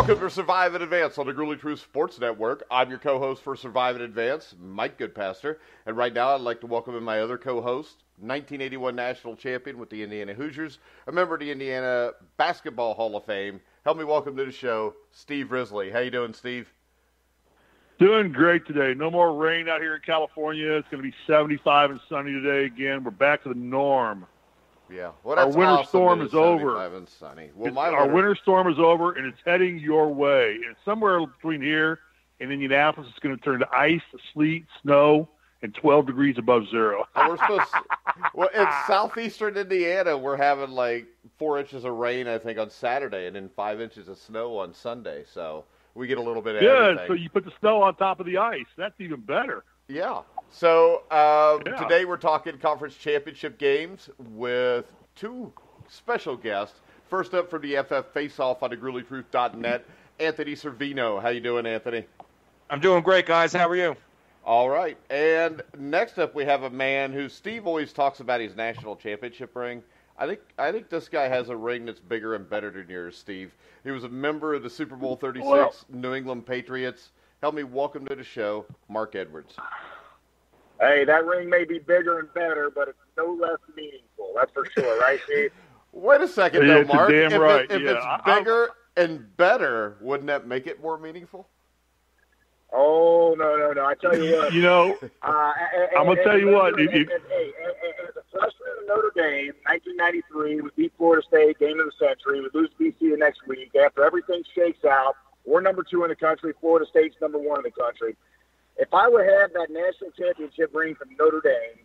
Welcome to Survive in Advance on the Grueling Truth Sports Network. I'm your co-host for Survive in Advance, Mike Goodpaster. And right now I'd like to welcome in my other co-host, 1981 national champion with the Indiana Hoosiers, a member of the Indiana Basketball Hall of Fame. Help me welcome to the show, Steve Risley. How you doing, Steve? Doing great today. No more rain out here in California. It's going to be 75 and sunny today again. We're back to the norm. Yeah. Well, our winter storm is over. And sunny. Well, our winter storm is over, and it's heading your way. And it's somewhere between here and Indianapolis. It's going to turn to ice, sleet, snow, and 12 degrees above zero. We're supposed to, well, in southeastern Indiana, we're having like 4 inches of rain, I think, on Saturday, and then 5 inches of snow on Sunday. So we get a little bit of everything. Good. So you put the snow on top of the ice. That's even better. Yeah. So today we're talking conference championship games with two special guests. First up from the FF Face-Off on the GruelingTruth.net, Anthony Cervino. How you doing, Anthony? I'm doing great, guys. How are you? All right. And next up we have a man who Steve always talks about his national championship ring. I think this guy has a ring that's bigger and better than yours, Steve. He was a member of the Super Bowl 36 New England Patriots. Help me welcome to the show, Marc Edwards. Hey, that ring may be bigger and better, but it's no less meaningful. That's for sure, right, Steve? Wait a second, though, Mark. If it's bigger and better, wouldn't that make it more meaningful? Oh, no. I tell you what. I'm going to tell you what. As a freshman in Notre Dame, 1993, we beat Florida State, game of the century. We lose BC the next week. After everything shakes out, we're number 2 in the country. Florida State's number 1 in the country. If I would have that national championship ring from Notre Dame,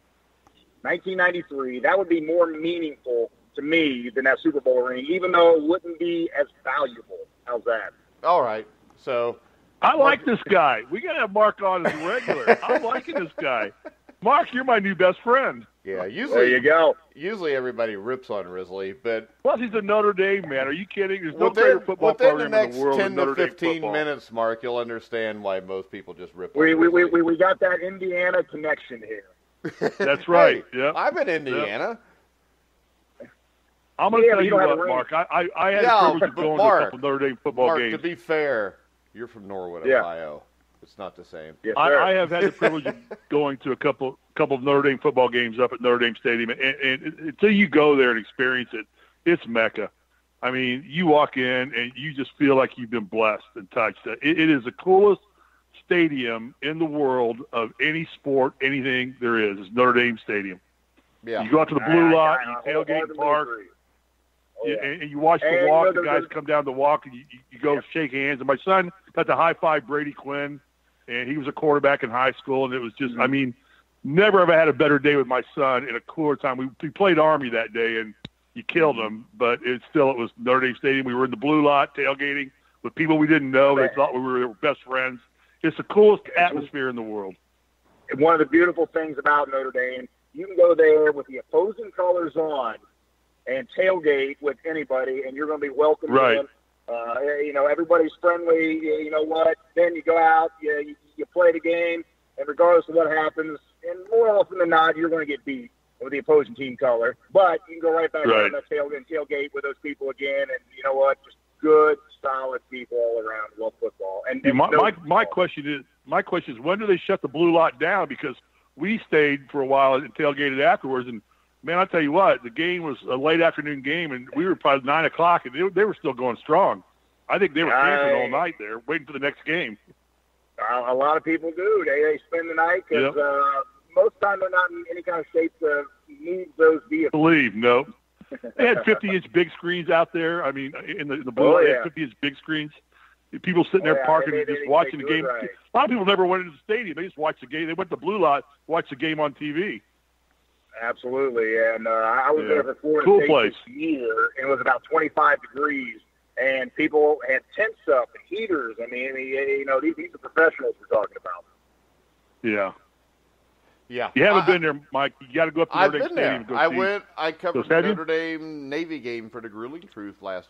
1993, that would be more meaningful to me than that Super Bowl ring, even though it wouldn't be as valuable. How's that? All right. So I like this guy. We got to have Mark on as regular. I'm liking this guy. Mark, you're my new best friend. Yeah, there you go. Usually everybody rips on Risley, but plus he's a Notre Dame man. Are you kidding? There's no greater football program in the world than Notre Dame football. Within the next 10 to 15 minutes, Mark, you'll understand why most people just rip on Risley. We got that Indiana connection here. That's right. Hey, yeah. I'm in Indiana. Yep. I'm going to tell you what, Mark. I had the privilege of going to a couple Notre Dame football games. To be fair, you're from Norwood, Ohio. It's not the same. Yes, I have had the privilege of going to a couple of Notre Dame football games up at Notre Dame Stadium, and until you go there and experience it, it's Mecca. I mean, you walk in and you just feel like you've been blessed and touched. It is the coolest stadium in the world of any sport, anything there is. It's Notre Dame Stadium. Yeah. You go out to the blue lot, you tailgate the park, and you watch the walk. The guys come down the walk, and you go shake hands. And my son got to high-five Brady Quinn. And he was a quarterback in high school, and it was just, I mean, never ever had a better day with my son in a cooler time. We played Army that day, and you killed him, but it was Notre Dame Stadium. We were in the blue lot tailgating with people we didn't know. They thought we were best friends. It's the coolest atmosphere in the world. One of the beautiful things about Notre Dame, you can go there with the opposing colors on and tailgate with anybody, and you're going to be welcomed in. Everybody's friendly. You know what? Then you go out, you play the game, and regardless of what happens, and more often than not, you're going to get beat with the opposing team color. But you can go right back on that tailgate with those people again, and you know what? Just good, solid people all around who love football. And my question is, when do they shut the blue lot down? Because we stayed for a while and tailgated afterwards, and man, I'll tell you what, the game was a late afternoon game, and we were probably 9 o'clock, and they were still going strong. I think they were camping all night there, waiting for the next game. A lot of people do. They spend the night because most of the time they're not in any kind of shape to need those vehicles. No. They had 50-inch big screens out there. I mean, in the blue, they had 50-inch big screens. People sitting there parking and just watching the game. Right. A lot of people never went into the stadium. They just watched the game. They went to the blue lot, watched the game on TV. Absolutely, and I was there for Florida State this year, and it was about 25 degrees, and people had tents up and heaters. I mean, these are professionals we're talking about. Yeah. Yeah. You haven't been there, Mike. You got to go up to Notre Dame Stadium. I covered the Notre Dame Navy game for the Grueling Truth last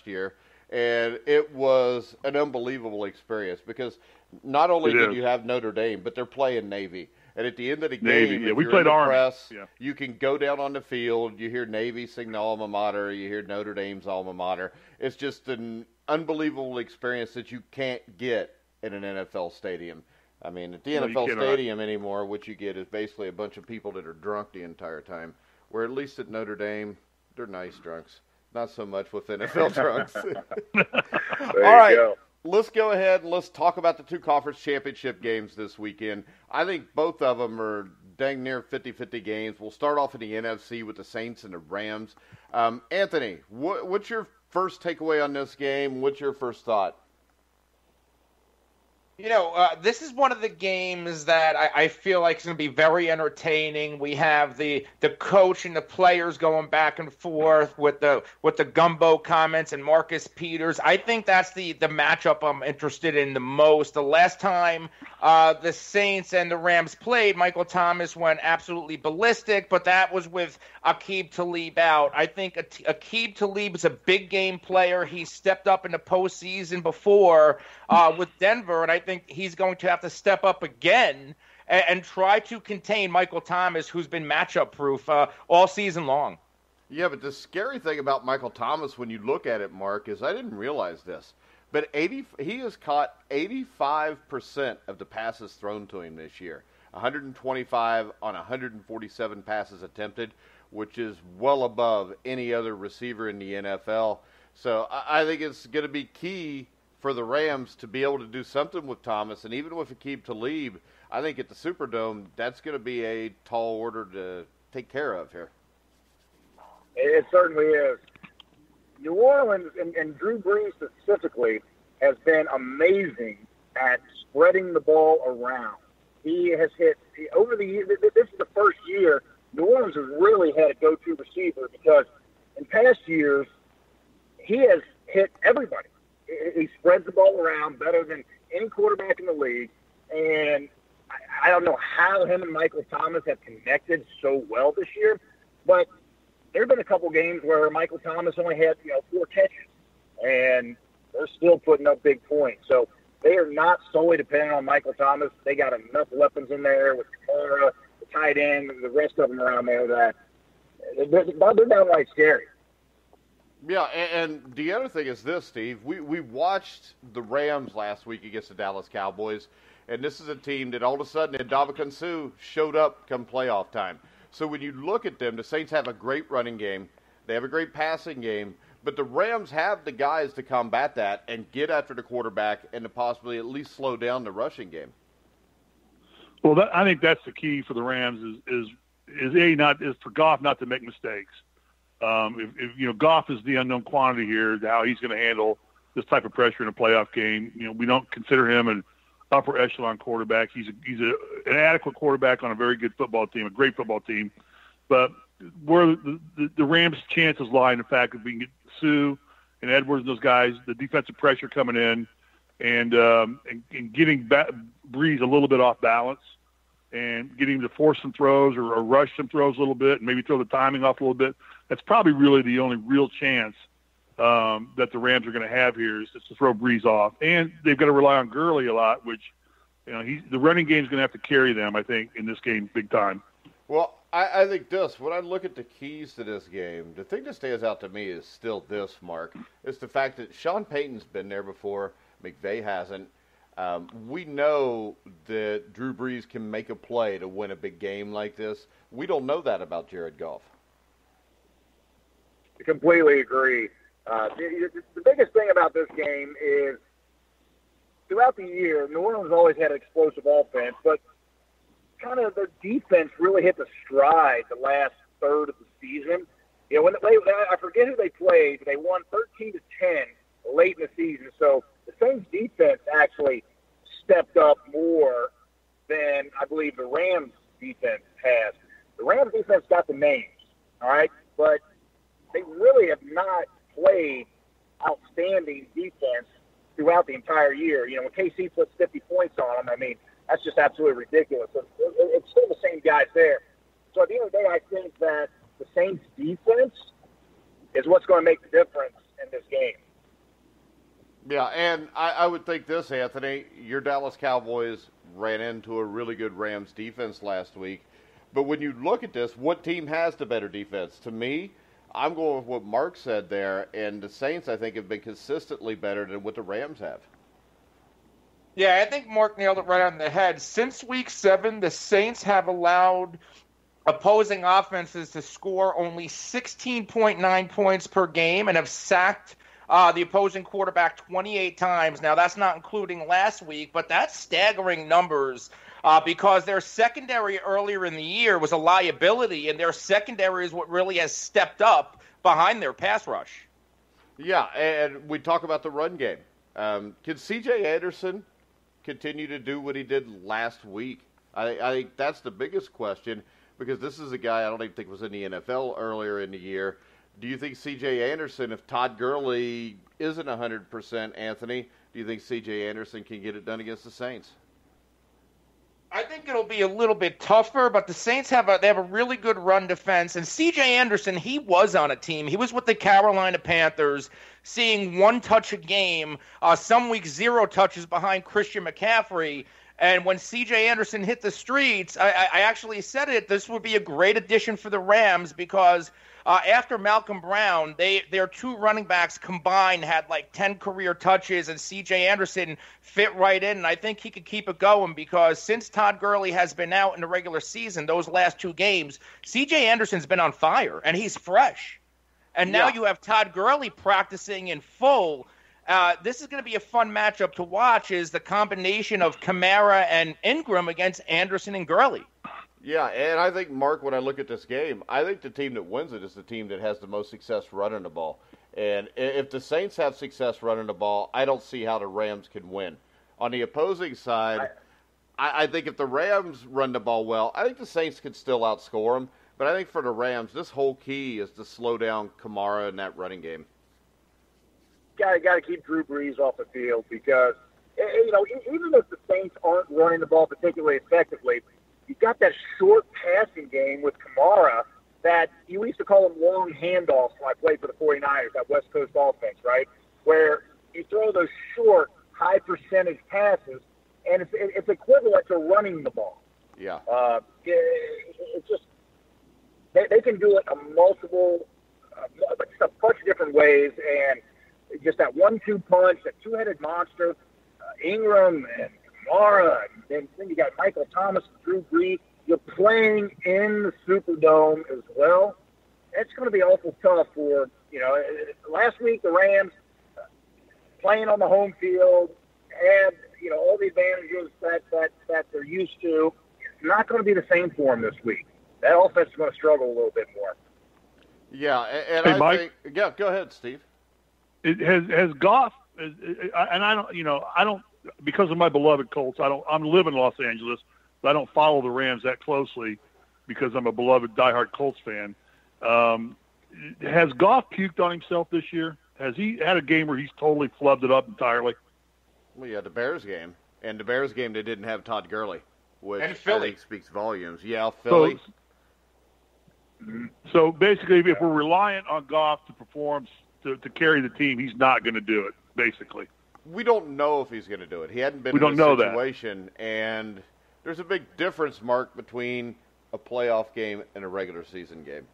year, and it was an unbelievable experience because not only did you have Notre Dame, but they're playing Navy. And at the end of the game, if we you're played in the Army. press, you can go down on the field. You hear Navy sing the alma mater. You hear Notre Dame's alma mater. It's just an unbelievable experience that you can't get in an NFL stadium. I mean, at the No, NFL stadium anymore, what you get is basically a bunch of people that are drunk the entire time. Where at least at Notre Dame, they're nice drunks. Not so much with NFL drunks. All right, let's go ahead and let's talk about the two conference championship games this weekend. I think both of them are dang near 50-50 games. We'll start off in the NFC with the Saints and the Rams. Anthony, what's your first takeaway on this game? What's your first thought? You know, this is one of the games that I feel like is going to be very entertaining. We have the coach and the players going back and forth with the gumbo comments and Marcus Peters. I think that's the matchup I'm interested in the most. The last time the Saints and the Rams played, Michael Thomas went absolutely ballistic, but that was with Aqib Talib out. I think Aqib Talib is a big game player. He stepped up in the postseason before with Denver, and I think he's going to have to step up again and try to contain Michael Thomas, who's been matchup proof all season long. Yeah, but the scary thing about Michael Thomas when you look at it, Mark, is I didn't realize this, but he has caught 85% of the passes thrown to him this year. 125 on 147 passes attempted, which is well above any other receiver in the NFL. So I think it's going to be key for the Rams to be able to do something with Thomas, and even with Aqib Talib, I think at the Superdome, that's going to be a tall order to take care of here. It certainly is. New Orleans, and Drew Brees specifically, has been amazing at spreading the ball around. He has hit, over the years, this is the first year New Orleans has really had a go-to receiver, because in past years, he has hit everybody. He spreads the ball around better than any quarterback in the league, and I don't know how him and Michael Thomas have connected so well this year, but there have been a couple games where Michael Thomas only had 4 catches, and they're still putting up big points. So they are not solely dependent on Michael Thomas. They got enough weapons in there with Kamara, the tight end, and the rest of them around there that they're downright scary. Yeah, and the other thing is this, Steve. We watched the Rams last week against the Dallas Cowboys, and this is a team that all of a sudden, Ndamukong Suh showed up come playoff time. So when you look at them, the Saints have a great running game. They have a great passing game, but the Rams have the guys to combat that and get after the quarterback and to possibly at least slow down the rushing game. Well, I think that's the key for the Rams is for Goff not to make mistakes. If Goff is the unknown quantity here, how he's going to handle this type of pressure in a playoff game. We don't consider him an upper echelon quarterback. He's an adequate quarterback on a very good football team, a great football team. But where the Rams' chances lie in the fact that we can get Sue and Edwards and those guys, the defensive pressure coming in, and getting Breeze a little bit off balance, and getting him to force some throws or rush some throws a little bit, and maybe throw the timing off a little bit. That's probably really the only real chance that the Rams are going to have here is to throw Breeze off. And they've got to rely on Gurley a lot, which the running game is going to have to carry them, I think, in this game big time. Well, I think this, when I look at the keys to this game, the thing that stands out to me is still this, Mark, is the fact that Sean Payton's been there before, McVay hasn't. We know that Drew Brees can make a play to win a big game like this. We don't know that about Jared Goff. I completely agree. The biggest thing about this game is throughout the year, New Orleans always had an explosive offense, but kind of their defense really hit the stride the last third of the season. I forget who they played, but they won 13-10 late in the season. So the Saints defense actually stepped up more than I believe the Rams defense has. The Rams defense got the names, all right, but they really have not played outstanding defense throughout the entire year. When KC puts 50 points on them, that's just absolutely ridiculous. It's still the same guys there. So at the end of the day, I think that the Saints defense is what's going to make the difference in this game. Yeah, and I would think this, Anthony, your Dallas Cowboys ran into a really good Rams defense last week. But when you look at this, what team has the better defense? To me, I'm going with what Mark said there, and the Saints, I think, have been consistently better than what the Rams have. Yeah, I think Mark nailed it right on the head. Since Week 7, the Saints have allowed opposing offenses to score only 16.9 points per game and have sacked the opposing quarterback 28 times. Now, that's not including last week, but that's staggering numbers because their secondary earlier in the year was a liability, and their secondary is what really has stepped up behind their pass rush. Yeah, and we talk about the run game. Can C.J. Anderson continue to do what he did last week? I think that's the biggest question, because this is a guy I don't even think was in the NFL earlier in the year. Do you think C.J. Anderson, if Todd Gurley isn't 100%, Anthony, do you think C.J. Anderson can get it done against the Saints? I think it'll be a little bit tougher, but the Saints have a really good run defense. And C.J. Anderson, he was on a team. He was with the Carolina Panthers, seeing 1 touch a game, some weeks 0 touches behind Christian McCaffrey. And when C.J. Anderson hit the streets, I actually said it, this would be a great addition for the Rams because after Malcolm Brown, their 2 running backs combined had like 10 career touches, and C.J. Anderson fit right in. And I think he could keep it going because since Todd Gurley has been out in the regular season, those last 2 games, C.J. Anderson's been on fire, and he's fresh. And now you have Todd Gurley practicing in full. This is going to be a fun matchup to watch, is the combination of Kamara and Ingram against Anderson and Gurley. Yeah, and I think, Mark, when I look at this game, I think the team that wins it is the team that has the most success running the ball. And if the Saints have success running the ball, I don't see how the Rams can win. On the opposing side, I think if the Rams run the ball well, I think the Saints could still outscore them. But I think for the Rams, this whole key is to slow down Kamara in that running game. Got to keep Drew Brees off the field because, even if the Saints aren't running the ball particularly effectively, you've got that short passing game with Kamara that you used to call them long handoffs when I played for the 49ers, that West Coast offense, right? Where you throw those short, high percentage passes, and it's equivalent to running the ball. Yeah. It's just, they can do it a bunch of different ways, and just that 1-2 punch, that two-headed monster, Ingram and Kamara, and then you got Michael Thomas and Drew Brees. You're playing in the Superdome as well. It's going to be awful tough for, last week the Rams playing on the home field had, all the advantages that they're used to. It's not going to be the same for them this week. That offense is going to struggle a little bit more. Yeah, and hey, I Mike, think, yeah, go ahead, Steve. Has Goff, and I don't, because of my beloved Colts, I'm living in Los Angeles, but I don't follow the Rams that closely because I'm a beloved diehard Colts fan. Has Goff puked on himself this year? Has he had a game where he's totally flubbed it up entirely? Well, yeah, the Bears game. And the Bears game, they didn't have Todd Gurley, which I think speaks volumes. Yeah, Philly. So basically, if we're reliant on Goff to perform, to carry the team, he's not going to do it, basically. We don't know if he's going to do it. He hadn't been in this situation, and there's a big difference, Mark, between a playoff game and a regular season game.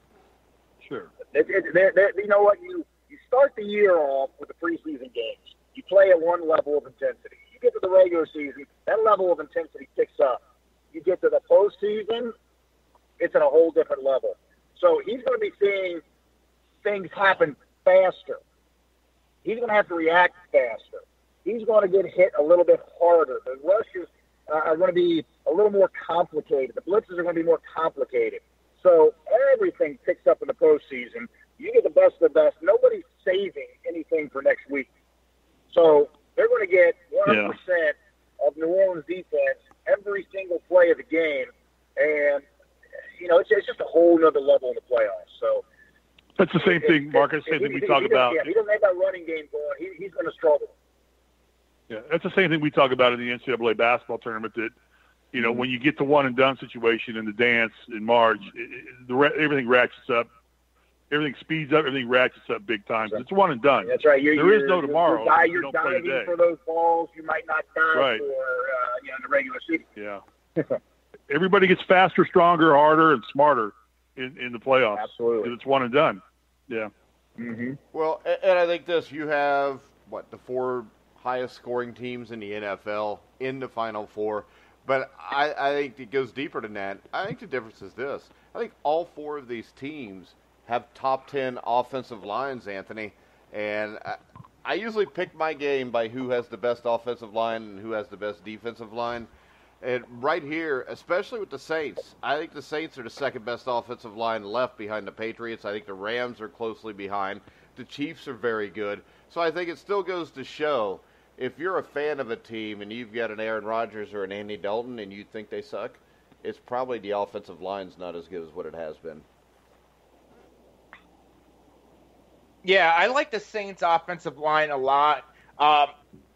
Sure. You know what? You start the year off with the preseason games. You play at one level of intensity. You get to the regular season, that level of intensity picks up. You get to the postseason, it's at a whole different level. So he's going to be seeing things happen faster. He's going to have to react faster. He's going to get hit a little bit harder. The rushes are going to be a little more complicated. The blitzes are going to be more complicated. So everything picks up in the postseason. You get the best of the best. Nobody's saving anything for next week. So they're going to get 100% of New Orleans defense every single play of the game. And, it's just a whole other level in the playoffs. So that's the same thing, Marcus, same thing we talk about. Yeah, he doesn't have that running game going. He's going to struggle. Yeah, that's the same thing we talk about in the NCAA basketball tournament that, when you get the one-and-done situation in the dance in March, everything ratchets up. Everything speeds up. Everything ratchets up big time. It's one and done. That's right. There is no tomorrow. You're diving for those balls. You might not dive for in the regular season. Yeah. Everybody gets faster, stronger, harder, and smarter in the playoffs. Absolutely. Because it's one and done. Yeah. Mm-hmm. Well, and I think you have, the 4 highest scoring teams in the NFL in the Final Four. But I think it goes deeper than that. I think the difference is this. I think all 4 of these teams have top 10 offensive lines, Anthony. And I usually pick my game by who has the best offensive line and who has the best defensive line. And right here, especially with the Saints, I think the Saints are the second best offensive line left behind the Patriots. I think the Rams are closely behind. The Chiefs are very good. So I think it still goes to show, if you're a fan of a team and you've got an Aaron Rodgers or an Andy Dalton and you think they suck, it's probably the offensive line's not as good as what it has been. Yeah, I like the Saints' offensive line a lot.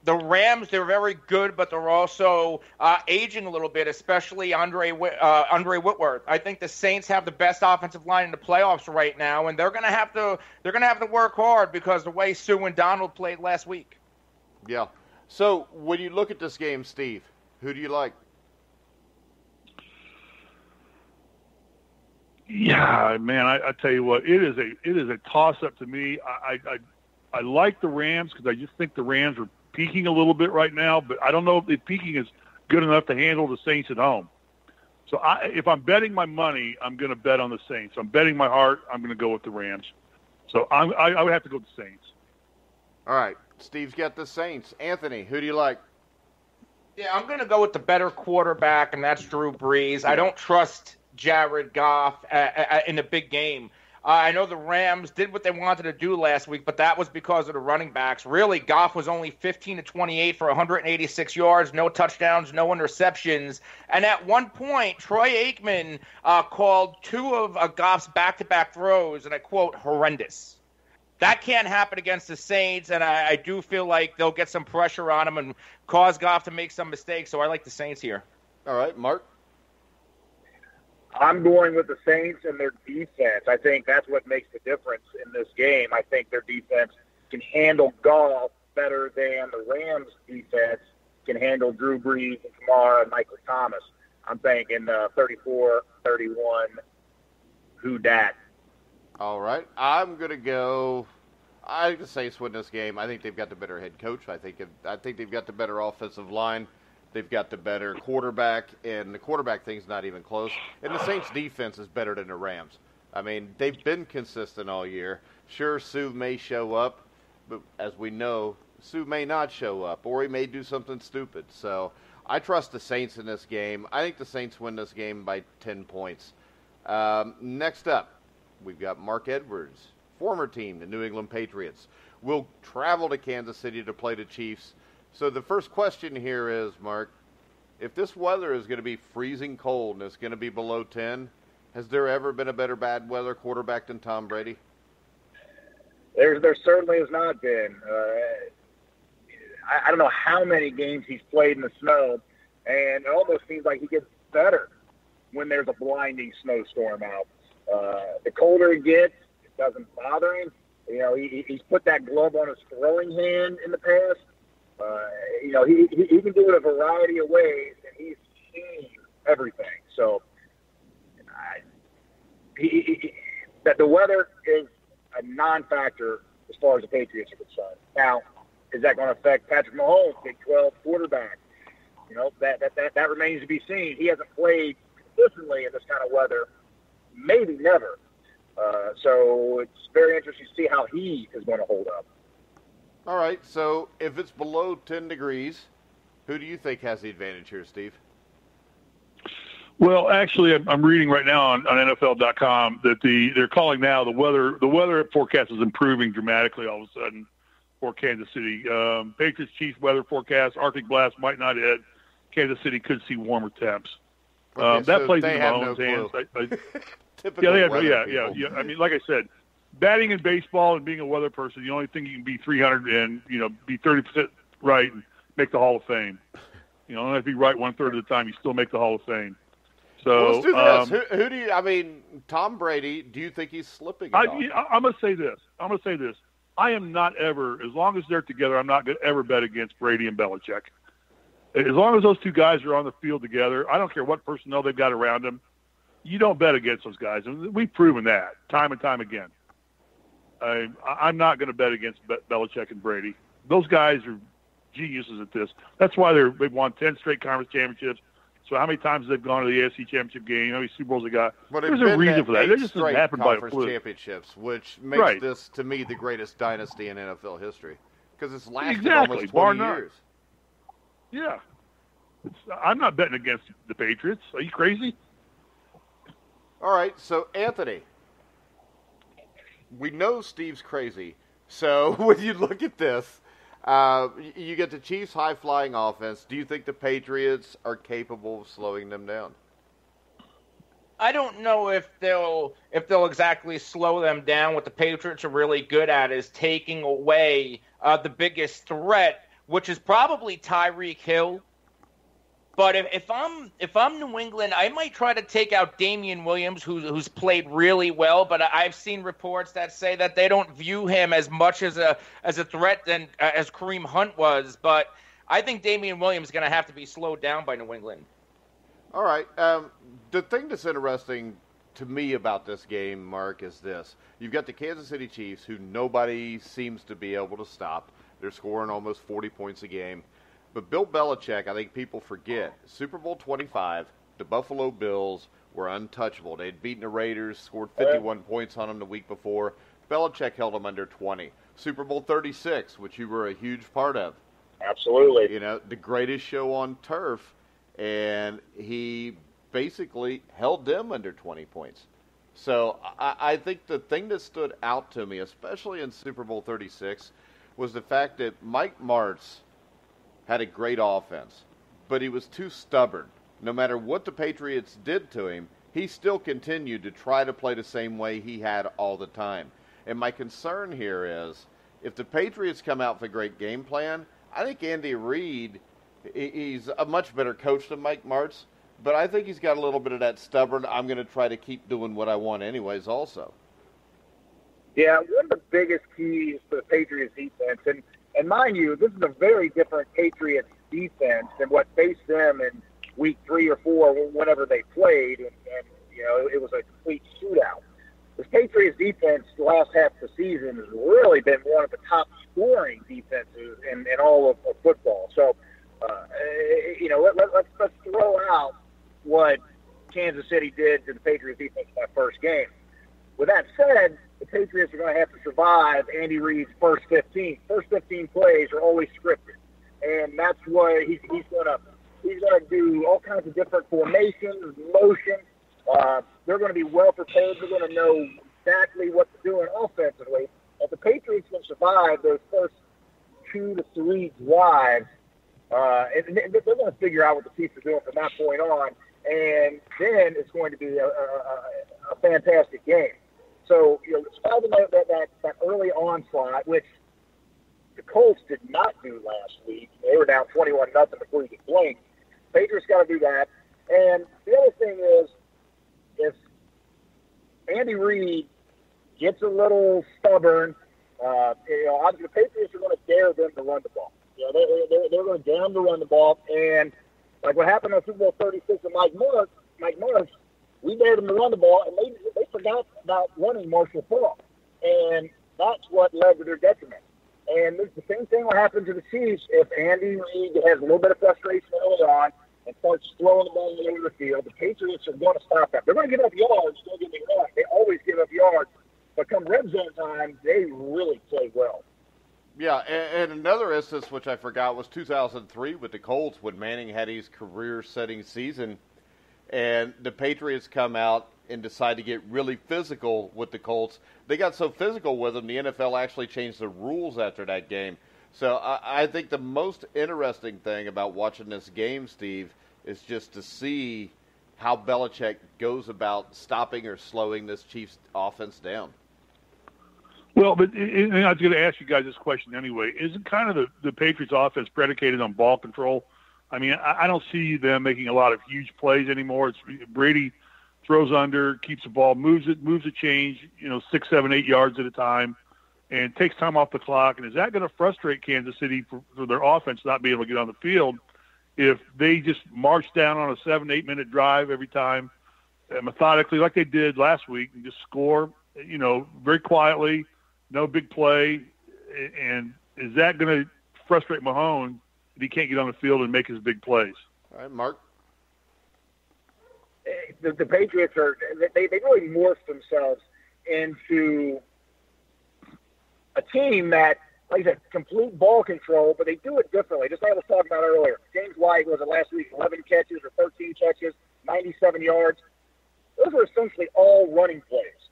The Rams, they're very good, but they're also aging a little bit, especially Andre Whitworth. I think the Saints have the best offensive line in the playoffs right now, and they're going to have to work hard because the way Sue and Donald played last week. Yeah. So when you look at this game, Steve, who do you like? Yeah, man, I tell you what, it is a toss-up to me. I like the Rams because I just think the Rams are peaking a little bit right now, but I don't know if the peaking is good enough to handle the Saints at home. So if I'm betting my money, I'm going to bet on the Saints. I'm betting my heart, I'm going to go with the Rams. So I would have to go with the Saints. All right. Steve's got the Saints. Anthony, who do you like? Yeah, I'm going to go with the better quarterback, and that's Drew Brees. I don't trust Jared Goff in a big game. I know the Rams did what they wanted to do last week, but that was because of the running backs. Really, Goff was only 15-28 for 186 yards, no touchdowns, no interceptions. And at one point, Troy Aikman called 2 of Goff's back-to-back throws, and I quote, horrendous. That can't happen against the Saints, and I do feel like they'll get some pressure on him and cause Goff to make some mistakes, so I like the Saints here. All right, Mark? I'm going with the Saints and their defense. I think that's what makes the difference in this game. I think their defense can handle Goff better than the Rams' defense can handle Drew Brees and Kamara and Michael Thomas. I'm thinking 34-31, who dat? All right. I'm going to go – I think the Saints win this game. I think they've got the better head coach. I think they've got the better offensive line. They've got the better quarterback, and the quarterback thing's not even close. And the Saints' defense is better than the Rams. I mean, they've been consistent all year. Sure, Sue may show up, but as we know, Sue may not show up, or he may do something stupid. So I trust the Saints in this game. I think the Saints win this game by 10 points. Next up, we've got Mark Edwards, former team, the New England Patriots, will travel to Kansas City to play the Chiefs. So the first question here is, Mark, if this weather is going to be freezing cold and it's going to be below 10, has there ever been a better bad weather quarterback than Tom Brady? There certainly has not been. I don't know how many games he's played in the snow, and it almost seems like he gets better when there's a blinding snowstorm out. The colder it gets, it doesn't bother him. You know, he's put that glove on his throwing hand in the past. You know, he can do it a variety of ways, and he's seen everything. So, that the weather is a non-factor as far as the Patriots are concerned. Now, is that going to affect Patrick Mahomes, Big 12 quarterback? You know, that remains to be seen. He hasn't played consistently in this kind of weather, maybe never. So it's very interesting to see how he is going to hold up. All right, so if it's below 10 degrees, who do you think has the advantage here, Steve? Well, actually, I'm reading right now on NFL.com that they're calling now the weather forecast is improving dramatically all of a sudden for Kansas City. Patriots Chiefs weather forecast, Arctic blast might not hit. Kansas City could see warmer temps. Okay, that so plays they into have Mahomes' no hands. Typical yeah. I mean, like I said, batting in baseball and being a weather person, the only thing you can be 300 and, you know, be 30% right and make the Hall of Fame. You know, don't have to be right 1/3 of the time, you still make the Hall of Fame. So well, let's do this. Who do you? I mean, Tom Brady. Do you think he's slipping? I'm going to say this. I am not ever, as long as they're together, I'm not going to ever bet against Brady and Belichick. As long as those two guys are on the field together, I don't care what personnel they've got around them. You don't bet against those guys, and we've proven that time and time again. I'm not going to bet against Belichick and Brady. Those guys are geniuses at this. That's why they've won 10 straight conference championships. So how many times they've gone to the AFC Championship game? How many Super Bowls they got? There's a reason for that. It just doesn't happen by a fluke. Championships, which makes this, to me, the greatest dynasty in NFL history. Because it's lasted almost 20 years. Yeah. I'm not betting against the Patriots. Are you crazy? All right, so Anthony, we know Steve's crazy. So when you look at this, you get the Chiefs' high-flying offense. Do you think the Patriots are capable of slowing them down? I don't know if they'll exactly slow them down. What the Patriots are really good at is taking away the biggest threat, which is probably Tyreek Hill. But if I'm New England, I might try to take out Damian Williams, who's played really well. But I've seen reports that say that they don't view him as much as a threat than as Kareem Hunt was. But I think Damian Williams is going to have to be slowed down by New England. All right. The thing that's interesting to me about this game, Mark, is this. You've got the Kansas City Chiefs, who nobody seems to be able to stop. They're scoring almost 40 points a game. But Bill Belichick, I think people forget, Super Bowl 25, the Buffalo Bills were untouchable. They'd beaten the Raiders, scored 51 points on them the week before. Belichick held them under 20. Super Bowl 36, which you were a huge part of. Absolutely. You know, the greatest show on turf, and he basically held them under 20 points. So I think the thing that stood out to me, especially in Super Bowl 36, was the fact that Mike Martz had a great offense, but he was too stubborn. No matter what the Patriots did to him, he still continued to try to play the same way he had all the time. And my concern here is, if the Patriots come out with a great game plan, I think Andy Reid, he's a much better coach than Mike Martz, but I think he's got a little bit of that stubborn, I'm going to try to keep doing what I want anyways also. Yeah, one of the biggest keys to the Patriots defense, and mind you, this is a very different Patriots defense than what faced them in week 3 or 4, whenever they played, and you know, it was a complete shootout. This Patriots defense the last half of the season has really been one of the top scoring defenses in all of football. So, you know, let's throw out what Kansas City did to the Patriots defense in that first game. With that said, the Patriots are going to have to survive Andy Reid's first 15. First 15 plays are always scripted, and that's what he's going to do all kinds of different formations, motions. They're going to be well prepared. They're going to know exactly what to do offensively. If the Patriots can survive those first 2 to 3 drives, and they're going to figure out what the Chiefs are doing from that point on, and then it's going to be a fantastic game. So, you know, despite that early onslaught, which the Colts did not do last week, they were down 21-0 before you could blink. Patriots got to do that. And the other thing is, if Andy Reid gets a little stubborn, you know, obviously the Patriots are going to dare them to run the ball. You know, they're going to dare them to run the ball. And like what happened on Super Bowl 36 with Mike Martz, we dared them to run the ball, and they forgot about running Marshall Faulk. And that's what led to their detriment. And the same thing will happen to the Chiefs if Andy Reid has a little bit of frustration early on and starts throwing the ball all over the field. The Patriots are going to stop that. They're going to give up yards, don't get me wrong. They always give up yards. But come red zone time, they really play well. Yeah, and another instance, which I forgot, was 2003 with the Colts when Manning had his career-setting season. And the Patriots come out and decide to get really physical with the Colts. They got so physical with them, the NFL actually changed the rules after that game. So I think the most interesting thing about watching this game, Steve, is just to see how Belichick goes about stopping or slowing this Chiefs offense down. Well, but and I was going to ask you guys this question anyway. Isn't kind of the Patriots offense predicated on ball control? I mean, I don't see them making a lot of huge plays anymore. It's Brady throws under, keeps the ball, moves the change, 6, 7, 8 yards at a time, and takes time off the clock. And is that going to frustrate Kansas City for their offense not being able to get on the field if they just march down on a 7, 8 minute drive every time, methodically like they did last week, and just score, very quietly, no big play, and is that going to frustrate Mahomes if he can't get on the field and make his big plays? All right, Mark. The Patriots they really morphed themselves into a team that, like I said, complete ball control, but they do it differently. Just like I was talking about earlier. James White was last week, 11 catches or 13 catches, 97 yards. Those are essentially all running plays.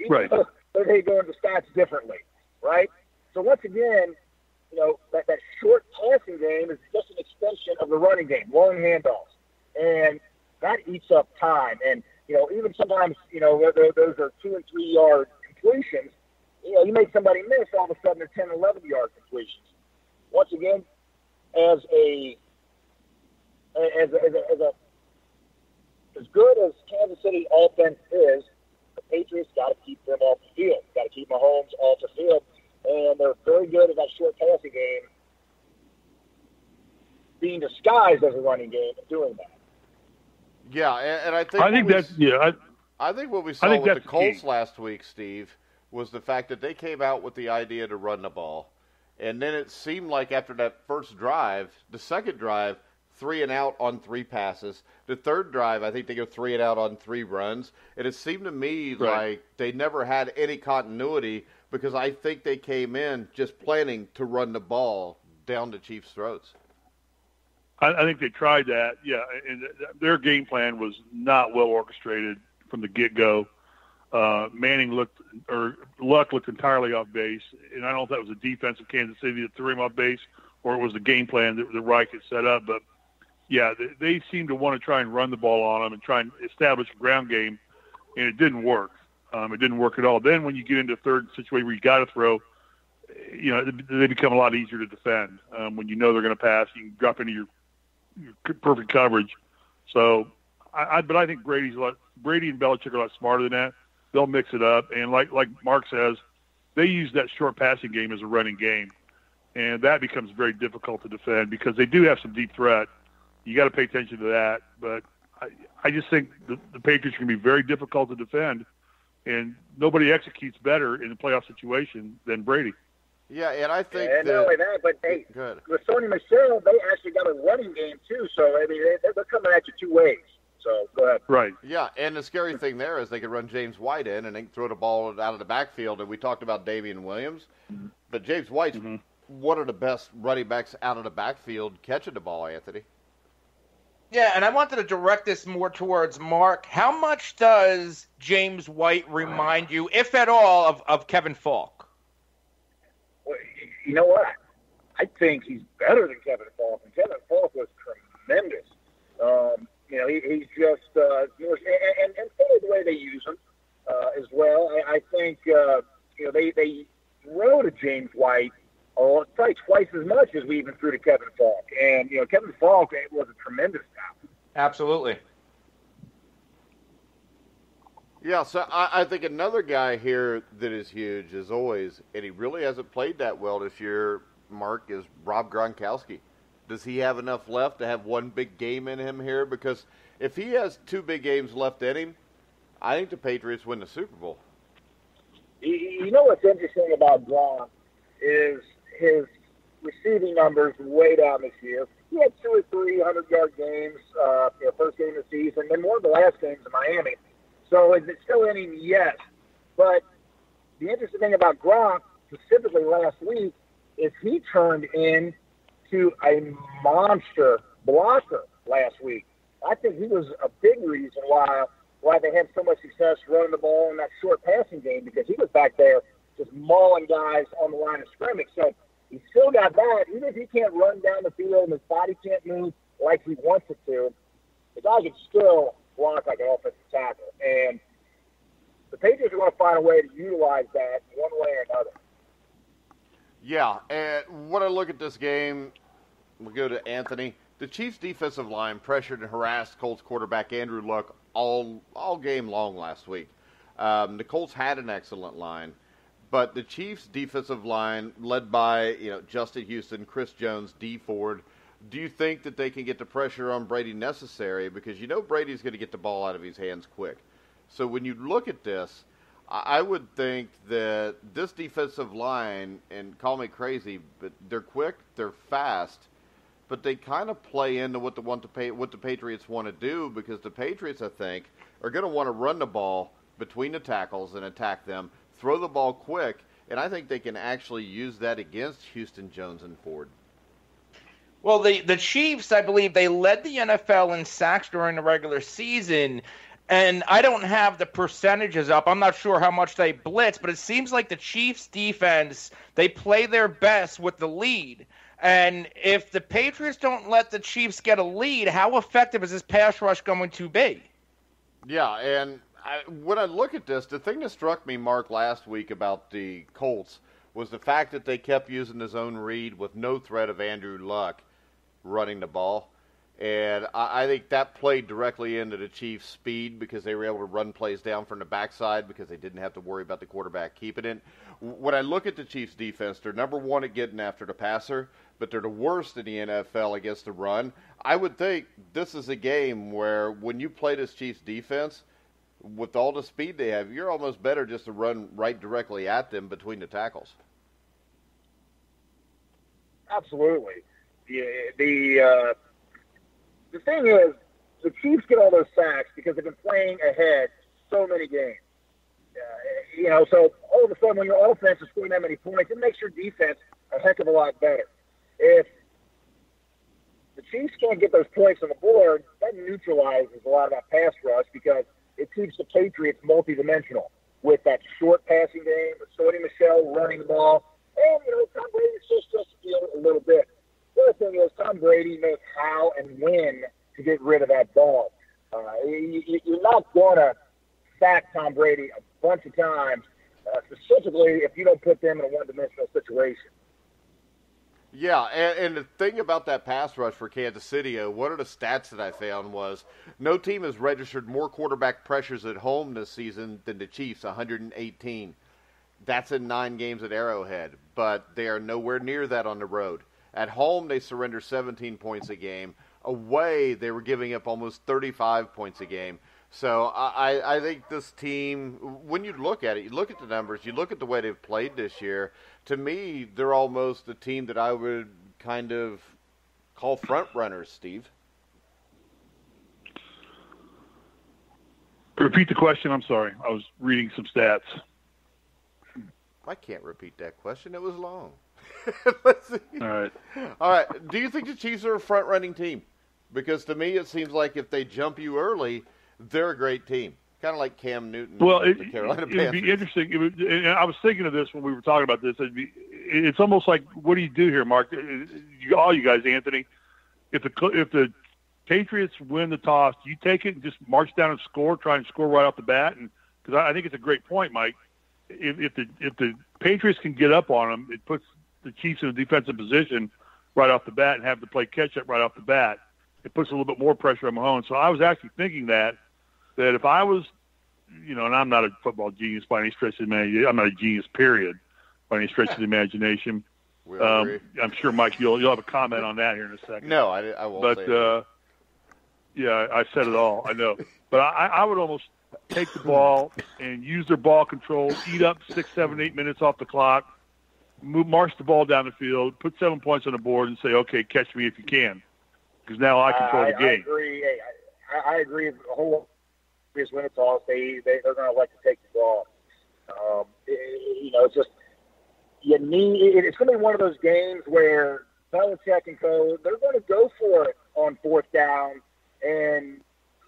Right. But they go into stats differently, right? So once again, that short passing game is just an extension of the running game, long handoffs. And that eats up time. And, even sometimes, those are 2 and 3 yard completions. You make somebody miss, all of a sudden they're 10, 11-yard completions. Once again, as good as Kansas City offense is, the Patriots got to keep them off the field. Got to keep Mahomes off the field, and they're very good at that short passing game, being disguised as a running game and doing that. Yeah, and I think I think what we saw with the Colts last week, Steve, was the fact that they came out with the idea to run the ball. And then it seemed like after that first drive, the second drive, 3 and out on 3 passes. The third drive, I think they go 3 and out on 3 runs. And it seemed to me like they never had any continuity because I think they came in just planning to run the ball down the Chiefs' throats. I think they tried that, yeah, and their game plan was not well orchestrated from the get-go. Luck looked entirely off base, and I don't know if that was a defense of Kansas City that threw him off base or it was the game plan that Reich had set up. But, yeah, they seemed to want to try and run the ball on them and try and establish a ground game, and it didn't work. It didn't work at all. Then when you get into a third situation where you got to throw, they become a lot easier to defend. When you know they're going to pass, you can drop into your perfect coverage. So, but I think Brady and Belichick are a lot smarter than that. They'll mix it up, and like Mark says, they use that short passing game as a running game, and that becomes very difficult to defend because they do have some deep threat. You got to pay attention to that, but I just think the Patriots can be very difficult to defend, and nobody executes better in a playoff situation than Brady. Yeah, and I think not only that, but with Sony Michel, they actually got a running game too. So I mean, they're coming at you 2 ways. So go ahead. Right. Yeah, and the scary thing there is they could run James White in and they can throw the ball out of the backfield. And we talked about Damian Williams, but James White's one of the best running backs out of the backfield catching the ball, Anthony. Yeah, and I wanted to direct this more towards Mark. How much does James White remind you, if at all, of Kevin Falk? Well, you know what? I think he's better than Kevin Falk, and Kevin Falk was tremendous. He's just more, and the way they use him as well. I think they throw to James White probably twice as much as we even threw to Kevin Falk, and Kevin Falk was a tremendous guy. Absolutely. Yeah, so I think another guy here that is huge, as always, and he really hasn't played that well this year, Mark, is Rob Gronkowski. Does he have enough left to have one big game in him here? Because if he has 2 big games left in him, I think the Patriots win the Super Bowl. You know what's interesting about Gronk is his receiving numbers way down this year. He had 2 or 3 100-yard games, first game of the season, and more of the last games in Miami. So is it still in him? Yes. But the interesting thing about Gronk, specifically last week, is he turned into a monster blocker last week. I think he was a big reason why they had so much success running the ball in that short passing game, because he was back there just mauling guys on the line of scrimmage. So he still got that. Even if he can't run down the field and his body can't move like he wants it to, the guy can still block like an offensive tackle. And the Patriots are going to find a way to utilize that one way or another. Yeah, and when I look at this game, we'll go to Anthony. The Chiefs' defensive line pressured and harassed Colts quarterback Andrew Luck all game long last week. The Colts had an excellent line, but the Chiefs' defensive line, led by Justin Houston, Chris Jones, Dee Ford, do you think that they can get the pressure on Brady necessary? Because Brady's going to get the ball out of his hands quick. So when you look at this, I would think that this defensive line, and call me crazy, but they're quick, they're fast, but they kind of play into what the Patriots want to do, because the Patriots, I think, are going to want to run the ball between the tackles and attack them, throw the ball quick, and I think they can actually use that against Houston, Jones, and Ford. Well, the Chiefs, I believe, they led the NFL in sacks during the regular season, and I don't have the percentages up. I'm not sure how much they blitz, but it seems like the Chiefs' defense, they play their best with the lead. And if the Patriots don't let the Chiefs get a lead, how effective is this pass rush going to be? Yeah, and when I look at this, the thing that struck me, Mark, last week about the Colts was the fact that they kept using the zone read with no threat of Andrew Luck running the ball. And I think that played directly into the Chiefs' speed, because they were able to run plays down from the backside because they didn't have to worry about the quarterback keeping it. When I look at the Chiefs' defense, they're number one at getting after the passer, but they're the worst in the NFL against the run. I would think this is a game where when you play this Chiefs' defense, with all the speed they have, you're almost better just to run right directly at them between the tackles. Absolutely. The thing is, the Chiefs get all those sacks because they've been playing ahead so many games. So all of a sudden when your offense is scoring that many points, it makes your defense a heck of a lot better. If the Chiefs can't get those points on the board, that neutralizes a lot of that pass rush, because it keeps the Patriots multidimensional with that short passing game, with Sony Michel running the ball, and, Tom Brady's just the field a little bit. The other thing is, Tom Brady knows how and when to get rid of that ball. You're not going to sack Tom Brady a bunch of times, specifically if you don't put them in a one-dimensional situation. Yeah, and the thing about that pass rush for Kansas City, one of the stats that I found was no team has registered more quarterback pressures at home this season than the Chiefs, 118. That's in 9 games at Arrowhead, but they are nowhere near that on the road. At home, they surrender 17 points a game. Away, they were giving up almost 35 points a game. So I think this team, when you look at it, you look at the numbers, you look at the way they've played this year, to me, they're almost a team that I would kind of call front runners, Steve. Repeat the question. I'm sorry. I was reading some stats. I can't repeat that question. It was long. Let's see. All right. Do you think the Chiefs are a front-running team? Because to me, it seems like if they jump you early, they're a great team. Kind of like Cam Newton. Well, the Carolina Panthers. It'd be interesting. And I was thinking of this when we were talking about this. It's almost like, what do you do here, Mark? All you guys, Anthony. If the Patriots win the toss, do you take it and just march down and score, try and score right off the bat? And because I think it's a great point, Mike. If the Patriots can get up on them, it puts the Chiefs in a defensive position right off the bat and have to play catch-up right off the bat. It puts a little bit more pressure on Mahomes. So I was actually thinking that if I was, and I'm not a football genius by any stretch of the imagination. I'm not a genius, period, by any stretch of the imagination. I'm sure, Mike, you'll have a comment on that here in a second. No, I won't say that. Yeah, I said it all. I know. But I would almost take the ball and use their ball control, eat up 6, 7, 8 minutes off the clock, march the ball down the field, put 7 points on the board, and say, okay, catch me if you can. Because now I control the game. I agree. I agree. The whole is when it's toss, they're going to like to take the ball. It's just it's going to be one of those games where Belichick and co, they're going to go for it on 4th down and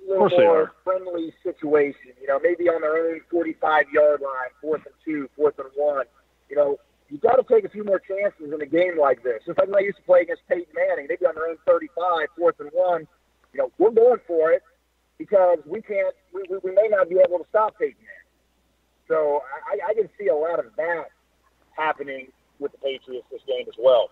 a little more friendly situation. Maybe on their own 45-yard line, 4th and 2, 4th and 1. You've got to take a few more chances in a game like this. Just like when I used to play against Peyton Manning, they'd be on their own 35, 4th and 1. We're going for it because we may not be able to stop Peyton Manning. So I can see a lot of that happening with the Patriots this game as well.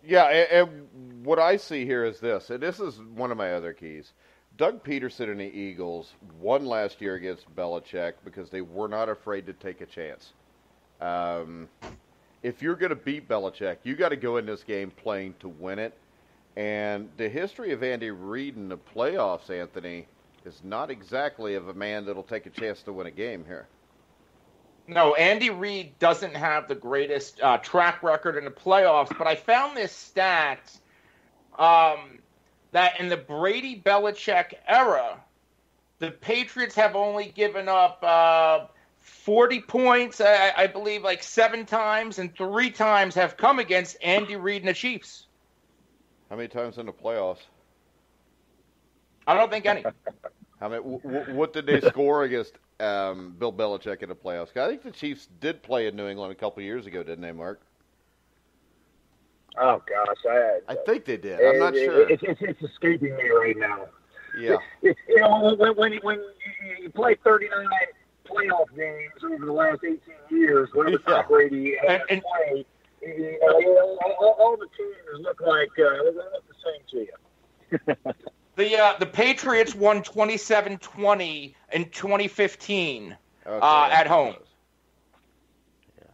Yeah, and what I see here is this, and this is one of my other keys. Doug Peterson and the Eagles won last year against Belichick because they were not afraid to take a chance. If you're going to beat Belichick, you got to go in this game playing to win it. And the history of Andy Reid in the playoffs, Anthony, is not exactly of a man that'll take a chance to win a game here. No, Andy Reid doesn't have the greatest track record in the playoffs, but I found this stat that in the Brady-Belichick era, the Patriots have only given up 40 points, I believe, like 7 times, and 3 times have come against Andy Reid and the Chiefs. How many times in the playoffs? I don't think any. How many? What did they score against Bill Belichick in the playoffs? I think the Chiefs did play in New England a couple years ago, didn't they, Mark? Oh gosh, I think they did. I'm not sure. It's escaping me right now. Yeah. When you play 39 playoff games over the last 18 years, whatever Tom Brady has played, all the teams look like they look the same to you. The Patriots won 27-20 in 2015 at home. Yeah,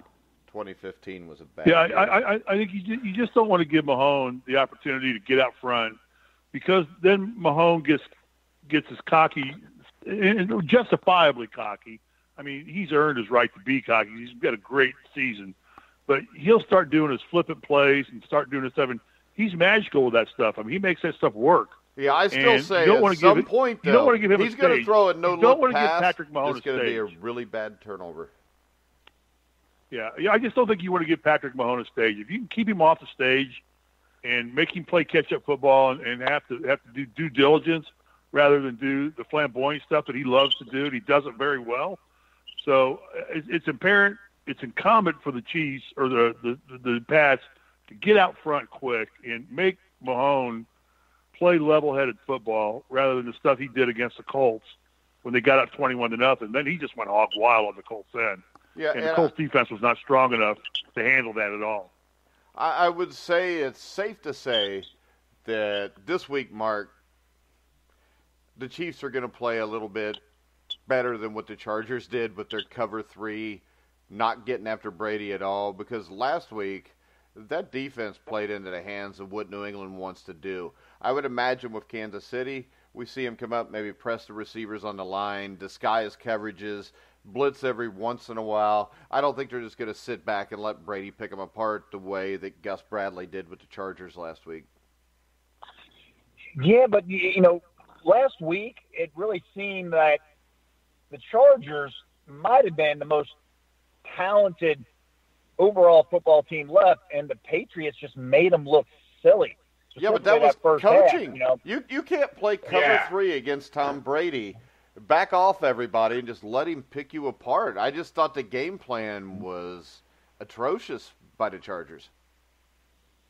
2015 was a bad. Yeah, I think you just don't want to give Mahone the opportunity to get out front, because then Mahone gets his cocky, and justifiably cocky. I mean, he's earned his right to be cocky. He's got a great season, but he'll start doing his flippant plays and start doing his stuff. And he's magical with that stuff. I mean, he makes that stuff work. Yeah, I still say at some point, though, you don't want to give him he's going to throw a no-look pass. You don't want to give Patrick Mahomes it's going to be a really bad turnover. Yeah, I just don't think you want to give Patrick Mahomes a stage. If you can keep him off the stage and make him play catch-up football and have to do due diligence rather than do the flamboyant stuff that he loves to do, and he does it very well. So it's apparent, it's incumbent for the Chiefs or the Pats to get out front quick and make Mahomes play level-headed football rather than the stuff he did against the Colts when they got up 21-0. Then he just went hog wild on the Colts end. Yeah, and the Colts defense was not strong enough to handle that at all. I would say it's safe to say that this week, Mark, the Chiefs are going to play a little bit better than what the Chargers did with their cover 3, not getting after Brady at all, because last week that defense played into the hands of what New England wants to do. I would imagine with Kansas City, we see him come up, maybe press the receivers on the line, disguise coverages, blitz every once in a while. I don't think they're just going to sit back and let Brady pick them apart the way that Gus Bradley did with the Chargers last week. Yeah, but, last week it really seemed that the Chargers might have been the most talented overall football team left, and the Patriots just made them look silly. Yeah, but that was coaching. Half, You can't play cover 3 against Tom Brady. Back off, everybody, and just let him pick you apart. I just thought the game plan was atrocious by the Chargers.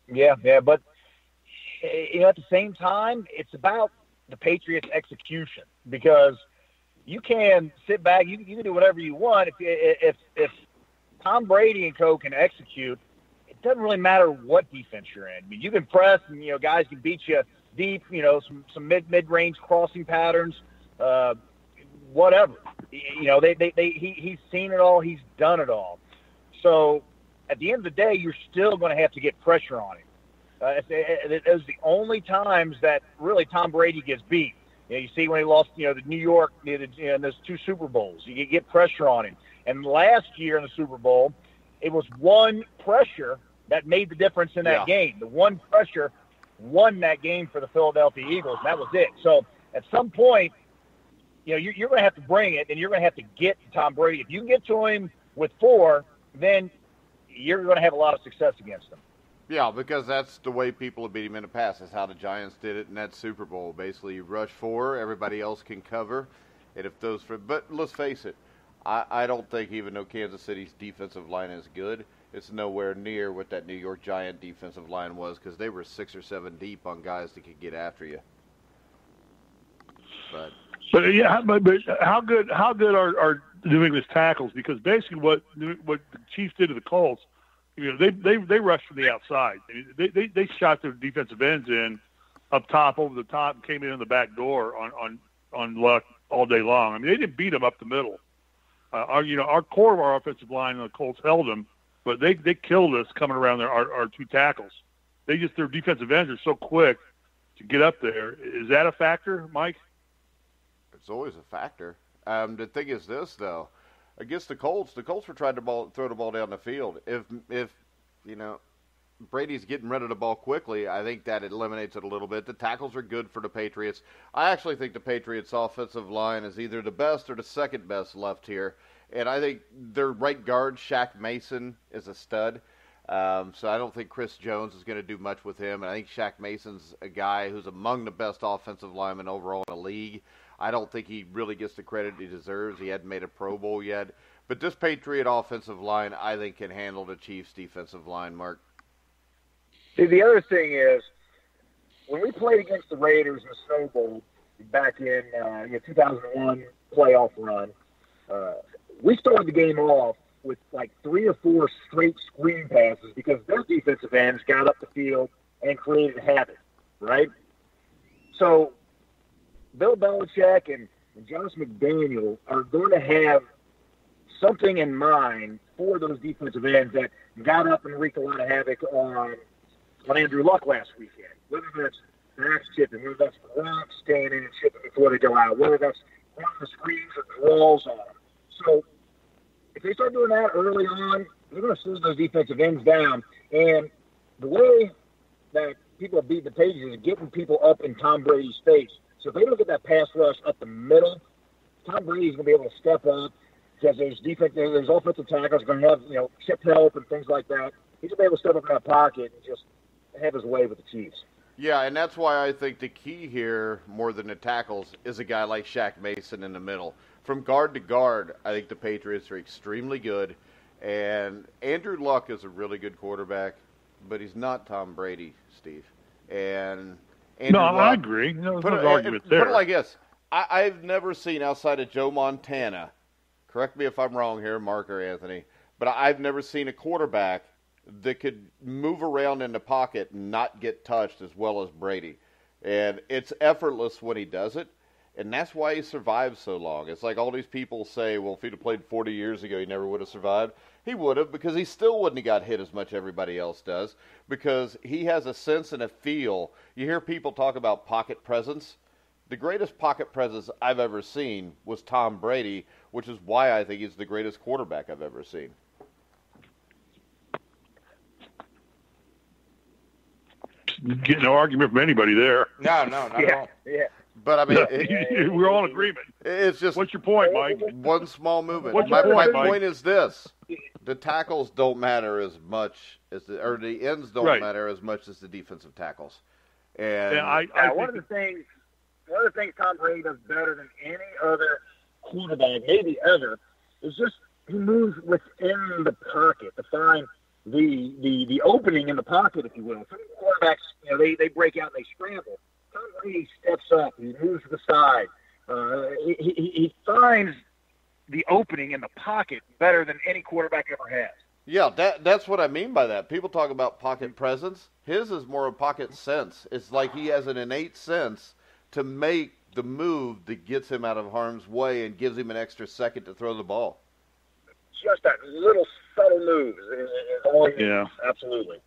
Yeah, but at the same time, it's about the Patriots' execution, because you can sit back, you can do whatever you want. If Tom Brady and co can execute, it doesn't really matter what defense you're in. I mean, you can press, and guys can beat you deep. Some mid-range crossing patterns, whatever. He's seen it all. He's done it all. So at the end of the day, you're still going to have to get pressure on him. Those are the only times that really Tom Brady gets beat. You see when he lost, the New York, in those 2 Super Bowls. You get pressure on him. And last year in the Super Bowl, it was one pressure that made the difference in that game. The one pressure won that game for the Philadelphia Eagles, and that was it. So at some point, you're going to have to bring it, and you're going to have to get to Tom Brady. If you can get to him with 4, then you're going to have a lot of success against him. Yeah, because that's the way people have beat him in the past. That's how the Giants did it in that Super Bowl. Basically, you rush 4, everybody else can cover. And if those, but let's face it, I don't think, even though Kansas City's defensive line is good, it's nowhere near what that New York Giant defensive line was, because they were 6 or 7 deep on guys that could get after you. But how good are New England's tackles? Because basically what the Chiefs did to the Colts, they rushed from the outside. They shot their defensive ends in up top, over the top, and came in the back door on luck all day long. I mean, they didn't beat them up the middle. Our core of our offensive line and the Colts held them, but they killed us coming around our 2 tackles. Their defensive ends are so quick to get up there. Is that a factor, Mike? It's always a factor. The thing is this, though. against the Colts were trying to throw the ball down the field. If Brady's getting rid of the ball quickly, I think that eliminates it a little bit. The tackles are good for the Patriots. I actually think the Patriots' offensive line is either the best or the second best left here. And I think their right guard, Shaq Mason, is a stud. So I don't think Chris Jones is going to do much with him. And I think Shaq Mason's a guy who's among the best offensive linemen overall in the league. I don't think he really gets the credit he deserves. He hadn't made a Pro Bowl yet. But this Patriot offensive line, I think, can handle the Chiefs' defensive line, Mark. See, the other thing is, when we played against the Raiders in the Snow Bowl back in 2001 playoff run, we started the game off with like 3 or 4 straight screen passes because their defensive ends got up the field and created havoc, right? So Bill Belichick and Josh McDaniel are going to have something in mind for those defensive ends that got up and wreaked a lot of havoc on Andrew Luck last weekend. Whether that's Max chipping, whether that's Gronk staying in and chipping before they go out, whether that's one of the screens or draws on them. So if they start doing that early on, they're going to slow those defensive ends down. And the way that people beat the Patriots is getting people up in Tom Brady's face. So if they don't get that pass rush up the middle, Tom Brady's going to be able to step up because there's offensive tackles going to have, chip help and things like that. He's going to be able to step up in that pocket and just have his way with the Chiefs. Yeah, and that's why I think the key here, more than the tackles, is a guy like Shaq Mason in the middle. From guard to guard, I think the Patriots are extremely good. And Andrew Luck is a really good quarterback, but he's not Tom Brady, Steve. And Andrew Luck, I agree. No argument there. Put it like this. I've never seen, outside of Joe Montana, correct me if I'm wrong here, Mark or Anthony, but I've never seen a quarterback that could move around in the pocket and not get touched as well as Brady. And it's effortless when he does it, and that's why he survives so long. It's like all these people say, well, if he'd have played 40 years ago, he never would have survived. He would have, because he still wouldn't have got hit as much as everybody else does, because he has a sense and a feel. You hear people talk about pocket presence. The greatest pocket presence I've ever seen was Tom Brady, which is why I think he's the greatest quarterback I've ever seen. Getting no argument from anybody there. No, not at all. Yeah. But I mean, we're all in agreement. It's just, what's your point, Mike? One small movement. What's My your point, point is this: the tackles don't matter as much as the ends don't matter as much as the defensive tackles. And one of the things Tom Brady does better than any other quarterback, maybe ever, is just he moves within the pocket to find the opening in the pocket, if you will. Some quarterbacks, they break out and they scramble. Tom Brady steps up. He moves to the side. He finds the opening in the pocket better than any quarterback ever has. Yeah, that's what I mean by that. People talk about pocket presence. His is more a pocket sense. It's like he has an innate sense to make the move that gets him out of harm's way and gives him an extra second to throw the ball. Just that little subtle move is all he needs. Absolutely.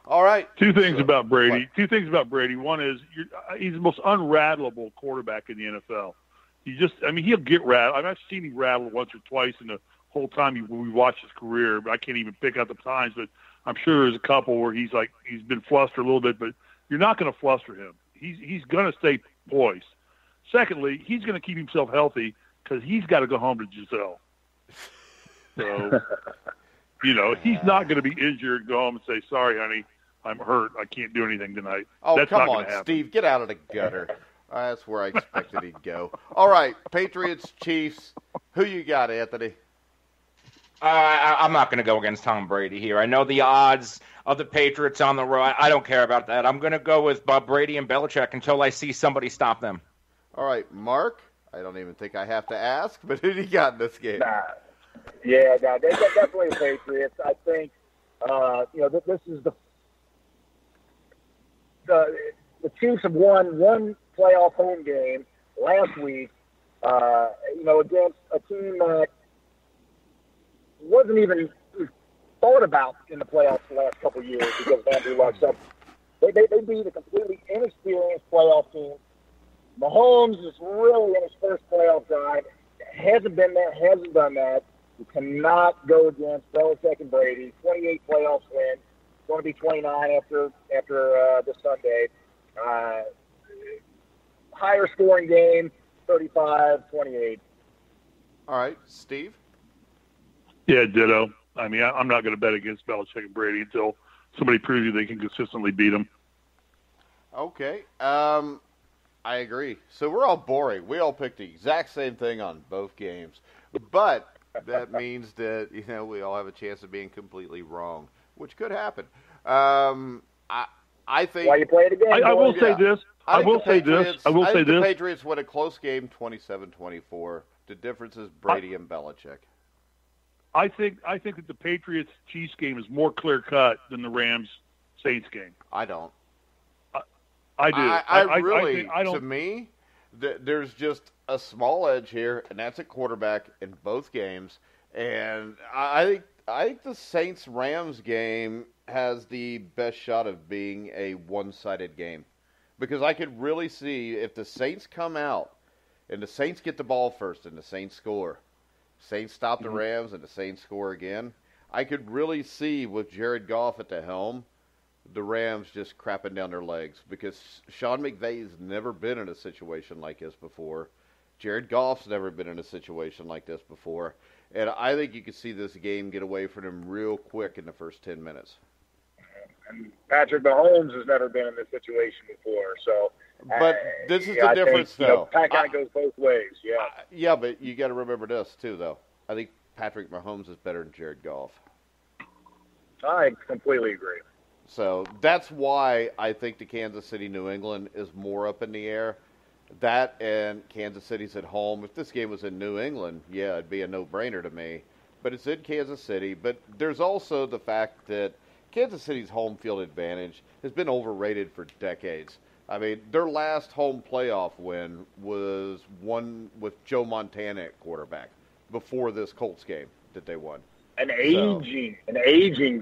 All right. Two things about Brady. One is he's the most unrattleable quarterback in the NFL. He'll get rattled. I've seen him rattle once or twice in the whole time we watched his career. But I can't even pick out the times, but I'm sure there's a couple where he's been flustered a little bit, but you're not going to fluster him. He's going to stay poised. Secondly, he's going to keep himself healthy because he's got to go home to Giselle. So, he's not going to be injured, go home and say, sorry, honey, I'm hurt. I can't do anything tonight. Oh, That's come not on, happen. Steve. Get out of the gutter. That's where I expected he'd go. All right, Patriots, Chiefs. Who you got, Anthony? I'm not going to go against Tom Brady here. I know the odds of the Patriots on the road. I don't care about that. I'm going to go with Brady and Belichick until I see somebody stop them. All right, Mark. I don't even think I have to ask, but who do you got in this game? They're definitely the Patriots. I think, this is the Chiefs have won one playoff home game last week, against a team that wasn't even thought about in the playoffs the last couple of years because of Andrew Luck. So they beat a completely inexperienced playoff team. Mahomes is really in his first playoff drive. Hasn't been there, hasn't done that. You cannot go against Belichick and Brady. 28 playoffs win. It's going to be 29 after this Sunday. Higher scoring game, 35-28. All right, Steve? Yeah, ditto. I mean, I'm not going to bet against Belichick and Brady until somebody proves you they can consistently beat them. Okay. I agree. So we're all boring. We all picked the exact same thing on both games. But that means that, we all have a chance of being completely wrong, which could happen. I think... Why you play it again? I will say this. I will say this. The Patriots win a close game, 27-24. The difference is Brady and Belichick. I think that the Patriots-Chiefs game is more clear-cut than the Rams-Saints game. I don't. I do. To me, there's just a small edge here, and that's at quarterback in both games. And I think the Saints-Rams game has the best shot of being a one-sided game. Because I could really see if the Saints come out and the Saints get the ball first and the Saints score, Saints stop the Rams and the Saints score again, I could really see with Jared Goff at the helm, the Rams just crapping down their legs. Because Sean McVay's never been in a situation like this before. Jared Goff's never been in a situation like this before. And I think you could see this game get away from him real quick in the first 10 minutes. And Patrick Mahomes has never been in this situation before, so. But this is the difference, though. That kind of goes both ways, yeah. Yeah, but you got to remember this too, though. I think Patrick Mahomes is better than Jared Goff. I completely agree. So that's why I think the Kansas City New England is more up in the air. That and Kansas City's at home. If this game was in New England, yeah, it'd be a no-brainer to me. But it's in Kansas City. But there's also the fact that Kansas City's home field advantage has been overrated for decades. I mean, their last home playoff win was one with Joe Montana at quarterback before this Colts game that they won. An aging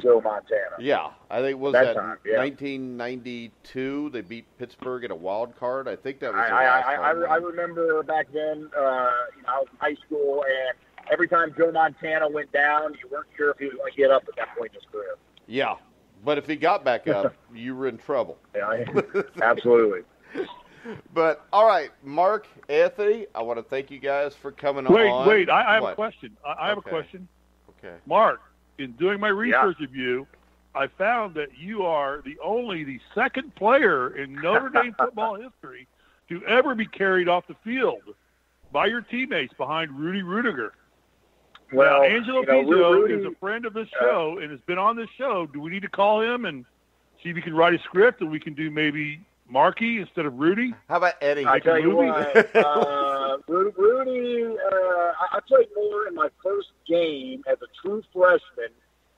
Joe Montana. Yeah, I think it was that time, yeah. 1992. They beat Pittsburgh in a wild card. I think that was I remember back then, I was in high school, and every time Joe Montana went down, you weren't sure if he was going to get up at that point in his career. Yeah, but if he got back up, you were in trouble. Yeah, absolutely. But, all right, Mark, Anthony, I want to thank you guys for coming on. Wait, I have a question. I have a question. Okay. Mark, in doing my research of you, I found that you are the second player in Notre Dame football history to ever be carried off the field by your teammates behind Rudy Rudiger. Well, now, Angelo Pizzo is a friend of this show and has been on this show. Do we need to call him and see if he can write a script, and we can do maybe Marky instead of Rudy? How about Eddie? I tell you what, Rudy, I played more in my first game as a true freshman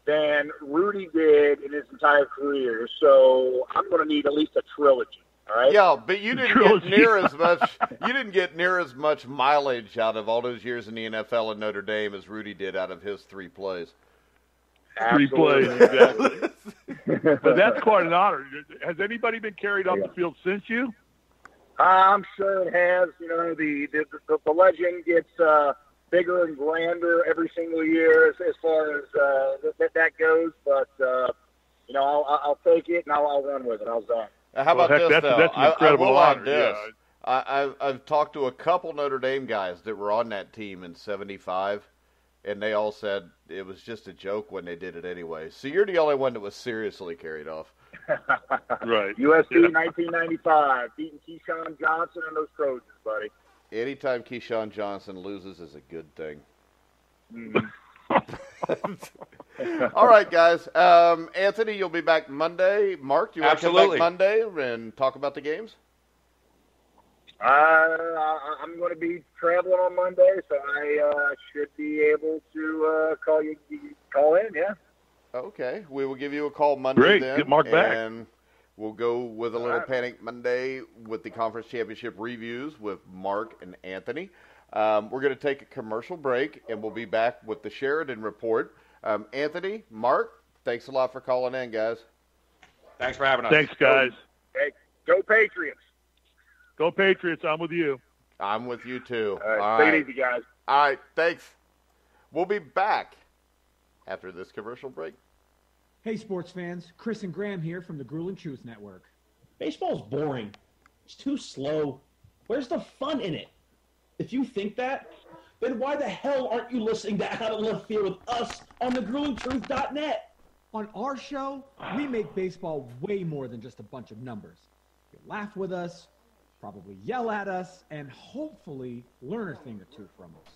than Rudy did in his entire career. So I'm going to need at least a trilogy. All right? Yeah, but you didn't get near as much. You didn't get near as much mileage out of all those years in the NFL and Notre Dame as Rudy did out of his 3 plays. Absolutely. 3 plays, exactly. But that's quite an honor. Has anybody been carried off the field since you? I'm sure it has. You know, the legend gets bigger and grander every single year as far as that goes. But you know, I'll take it and I'll run with it. How's that? How about this, though? That's an incredible honor. This. Yeah. I've talked to a couple Notre Dame guys that were on that team in '75, and they all said it was just a joke when they did it anyway. So you're the only one that was seriously carried off. Right. USC 1995, beating Keyshawn Johnson and those Trojans, buddy. Anytime Keyshawn Johnson loses is a good thing. Mm-hmm. All right, guys. Anthony, you'll be back Monday. Mark, do you want to come back Monday and talk about the games? I'm going to be traveling on Monday, so I should be able to call in, yeah. Okay. We will give you a call Monday. Great. Then, get Mark back. And we'll go with a little Panic Monday with the Conference Championship reviews with Mark and Anthony. We're going to take a commercial break, and we'll be back with the Sheridan Report. Anthony, Mark, thanks a lot for calling in, guys. Thanks for having us. Thanks, guys. Hey, go Patriots. Go Patriots. I'm with you. I'm with you, too. All right. Take it easy, guys. All right. Thanks. We'll be back after this commercial break. Hey, sports fans. Chris and Graham here from the Grueling Truth Network. Baseball's boring. It's too slow. Where's the fun in it? If you think that, then why the hell aren't you listening to Out of Left Field with us on thegruelingtruth.net? On our show, we make baseball way more than just a bunch of numbers. You'll laugh with us, probably yell at us, and hopefully learn a thing or two from us.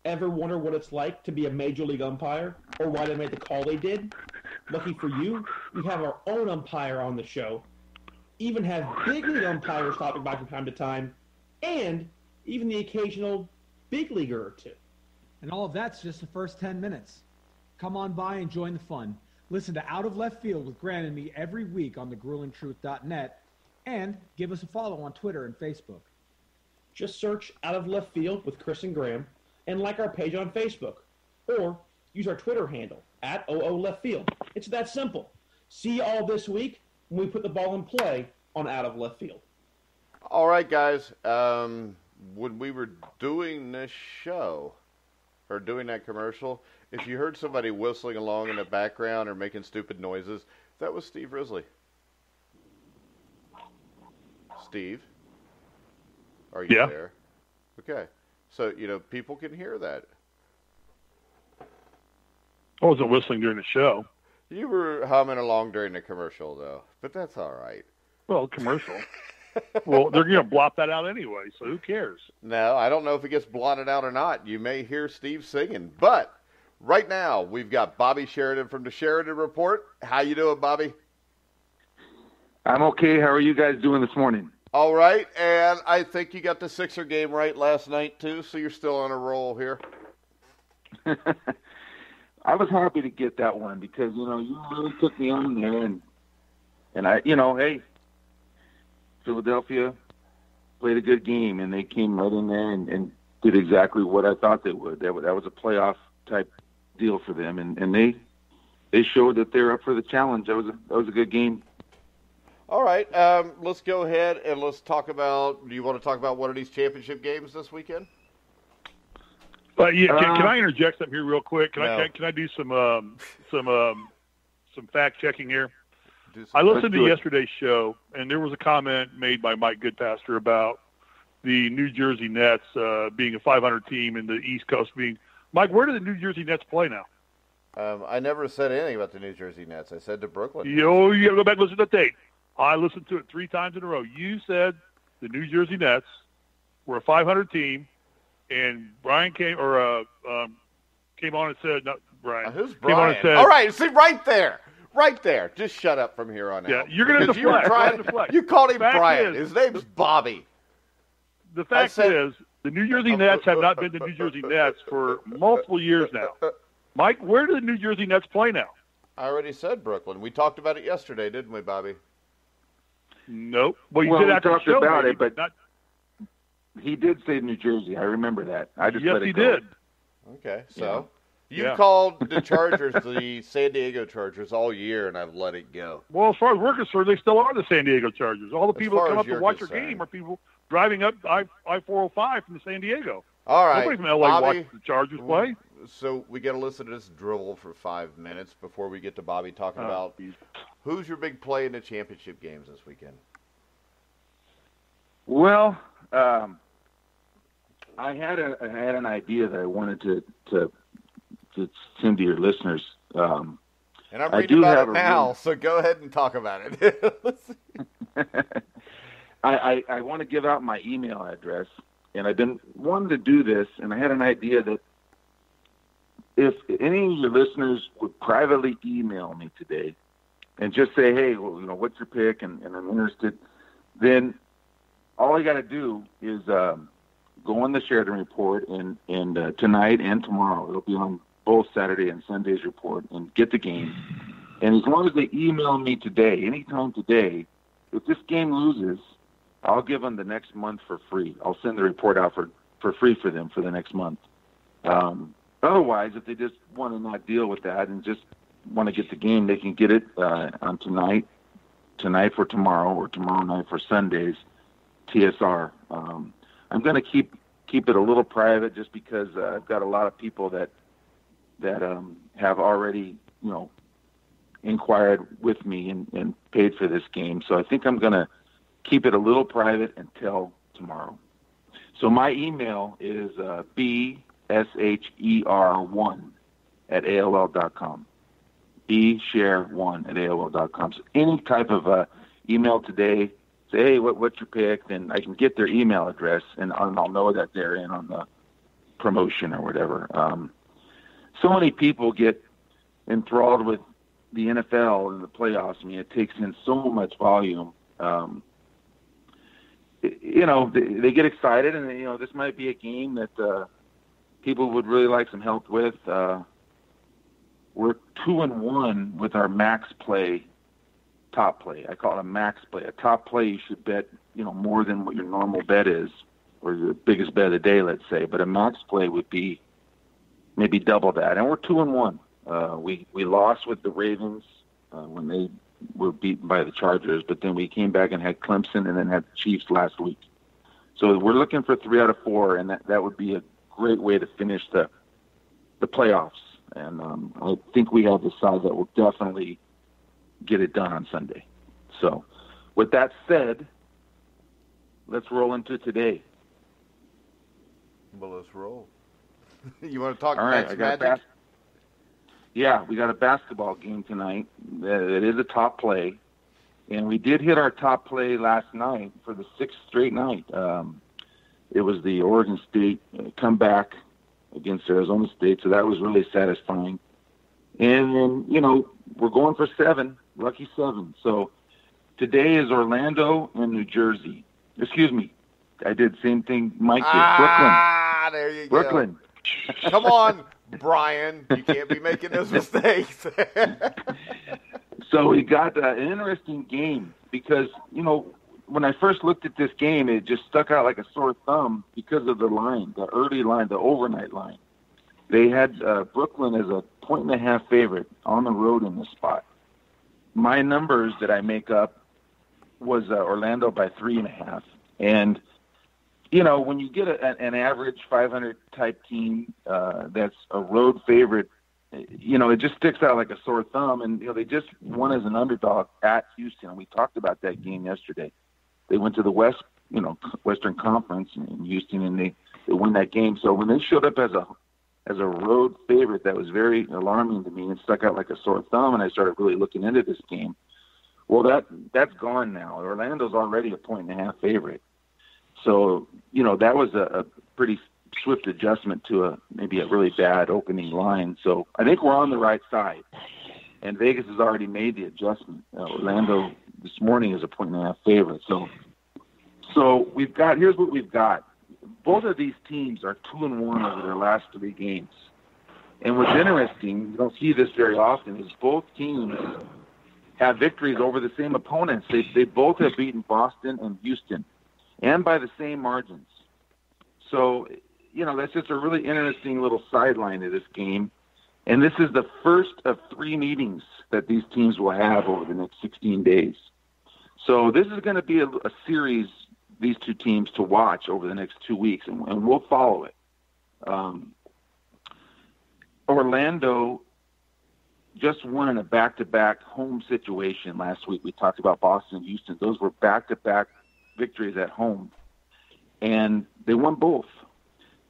Ever wonder what it's like to be a major league umpire, or why they made the call they did? Lucky for you, we have our own umpire on the show, even have big league umpires stopping by from time to time, and even the occasional big leaguer or two. And all of that's just the first 10 minutes. Come on by and join the fun. Listen to Out of Left Field with Graham and me every week on thegruelingtruth.net, and give us a follow on Twitter and Facebook. Just search Out of Left Field with Chris and Graham, and like our page on Facebook, or use our Twitter handle, @OOLeftField. It's that simple. See you all this week when we put the ball in play on Out of Left Field. All right, guys. When we were doing this show, or doing that commercial, if you heard somebody whistling along in the background or making stupid noises, that was Steve Risley. Steve? Are you there? Okay. So, people can hear that. I wasn't whistling during the show. You were humming along during the commercial, though. But that's all right. Well, commercial. Well, they're going to blot that out anyway, so who cares? No, I don't know if it gets blotted out or not. You may hear Steve singing. But right now, we've got Bobby Sheridan from the Sheridan Report. How you doing, Bobby? I'm okay. How are you guys doing this morning? All right, and I think you got the Sixer game right last night, too, so you're still on a roll here. I was happy to get that one because, you really took me on there, and I, hey, Philadelphia played a good game, and they came right in there and did exactly what I thought they would. That was a playoff-type deal for them, and they showed that they're up for the challenge. That was a good game. All right, let's go ahead and let's talk about. Do you want to talk about one of these championship games this weekend? Yeah. Can I interject something here real quick? Can I do some fact checking here? I listened to yesterday's show, and there was a comment made by Mike Goodpaster about the New Jersey Nets being a 500 team and the East Coast being. Mike, where do the New Jersey Nets play now? I never said anything about the New Jersey Nets. I said to Brooklyn. You got to go back and listen to the tape. I listened to it 3 times in a row. You said the New Jersey Nets were a 500 team, and Brian came on and said, not Brian. Who's Brian? Said, all right, see, right there. Just shut up from here on out. Yeah, you're going to deflect. You called him Brian. His name's Bobby. The fact is, the New Jersey Nets have not been the New Jersey Nets for multiple years now. Mike, where do the New Jersey Nets play now? I already said Brooklyn. We talked about it yesterday, didn't we, Bobby? Nope. Well, you did we after talked the show, about maybe, it, but he did say New Jersey. I remember that. I just let it go. Yes, he did. Okay, so you called the Chargers the San Diego Chargers all year, and I've let it go. Well, as far as we're concerned, they still are the San Diego Chargers. All the people that come up to watch your game are people driving up I-405 from San Diego. All right. Nobody from L.A. watches the Chargers play. So we got to listen to this drivel for 5 minutes before we get to Bobby talking about who's your big play in the championship games this weekend. Well, I had an idea that I wanted to send to your listeners. And I'm reading about it now, so go ahead and talk about it. I want to give out my email address, and I've been wanting to do this, and I had an idea that if any of your listeners would privately email me today and just say, hey, what's your pick, and I'm interested, then all I got to do is go on the Sheridan Report, and tonight and tomorrow, it'll be on both Saturday and Sunday's report, and get the game. And as long as they email me today, anytime today, if this game loses, I'll give them the next month for free. I'll send the report out for free for them for the next month. Otherwise, if they just want to not deal with that and just want to get the game, they can get it on tonight for tomorrow, or tomorrow night for Sunday's TSR. I'm going to keep it a little private just because I've got a lot of people that that have already, inquired with me and paid for this game. So I think I'm going to keep it a little private until tomorrow. So my email is bsher1@aol.com. bshare1@aol.com. So any type of email today, say, hey, what's your pick? Then I can get their email address, and I'll know that they're in on the promotion or whatever. So many people get enthralled with the NFL and the playoffs. I mean, it takes in so much volume. They get excited, and this might be a game that people would really like some help with. We're 2-1 with our max play, top play. I call it a max play. A top play, you should bet, more than what your normal bet is, or your biggest bet of the day, let's say. But a max play would be maybe double that. And we're 2-1. We lost with the Ravens when they were beaten by the Chargers, but then we came back and had Clemson and then had the Chiefs last week. So we're looking for 3 out of 4, and that would be a great way to finish the playoffs. And I think we have the side that will definitely get it done on Sunday. So with that said, let's roll into today. Well, let's roll. You want to talk All right, Magic? Yeah, we got a basketball game tonight. It is a top play. And we did hit our top play last night for the 6th straight night. It was the Oregon State comeback against Arizona State, so that was really satisfying. And then, we're going for 7, lucky 7. So today is Orlando and New Jersey. Excuse me, I did the same thing Mike did. Brooklyn. There you go. Brooklyn. Come on, Brian. You can't be making those mistakes. So we got an interesting game because, when I first looked at this game, it just stuck out like a sore thumb because of the line, the early line, the overnight line. They had Brooklyn as a 1.5 favorite on the road in this spot. My numbers that I make up was Orlando by 3.5. And, when you get an average 500 type team that's a road favorite, it just sticks out like a sore thumb. And, they just won as an underdog at Houston. We talked about that game yesterday. They went to the Western Conference in Houston, and they won that game. So when they showed up as a road favorite, that was very alarming to me and stuck out like a sore thumb. And I started really looking into this game. Well, that's gone now. Orlando's already a 1.5 favorite. So that was a pretty swift adjustment to maybe a really bad opening line. So I think we're on the right side. And Vegas has already made the adjustment. Orlando this morning is a 1.5 favorite. So here's what we've got. Both of these teams are 2-1 over their last 3 games. And what's interesting, you don't see this very often, is both teams have victories over the same opponents. They both have beaten Boston and Houston, and by the same margins. So, that's just a really interesting little sideline of this game. And this is the first of 3 meetings that these teams will have over the next 16 days. So this is going to be a series, these 2 teams, to watch over the next 2 weeks, and we'll follow it. Orlando just won in a back-to-back home situation last week. We talked about Boston and Houston. Those were back-to-back victories at home, and they won both.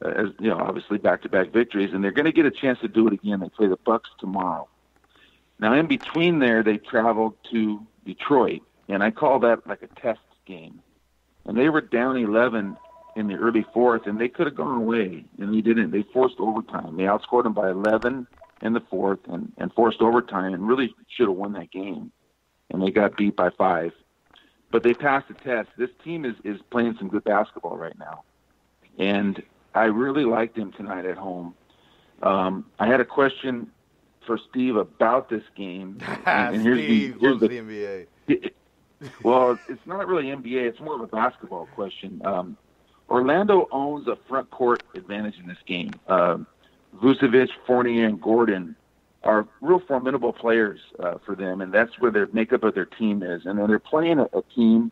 Obviously back-to-back victories, and they're going to get a chance to do it again. They play the Bucks tomorrow. Now, in between there, they traveled to Detroit, and I call that like a test game. And they were down 11 in the early 4th, and they could have gone away, and they didn't. They forced overtime. They outscored them by 11 in the 4th and forced overtime and really should have won that game. And they got beat by 5. But they passed the test. This team is playing some good basketball right now. And I really liked him tonight at home. I had a question for Steve about this game. And Steve loves the NBA. Well, it's not really NBA. It's more of a basketball question. Orlando owns a front court advantage in this game. Vucevic, Fournier, and Gordon are real formidable players for them, and that's where their makeup of their team is. And then they're playing a team,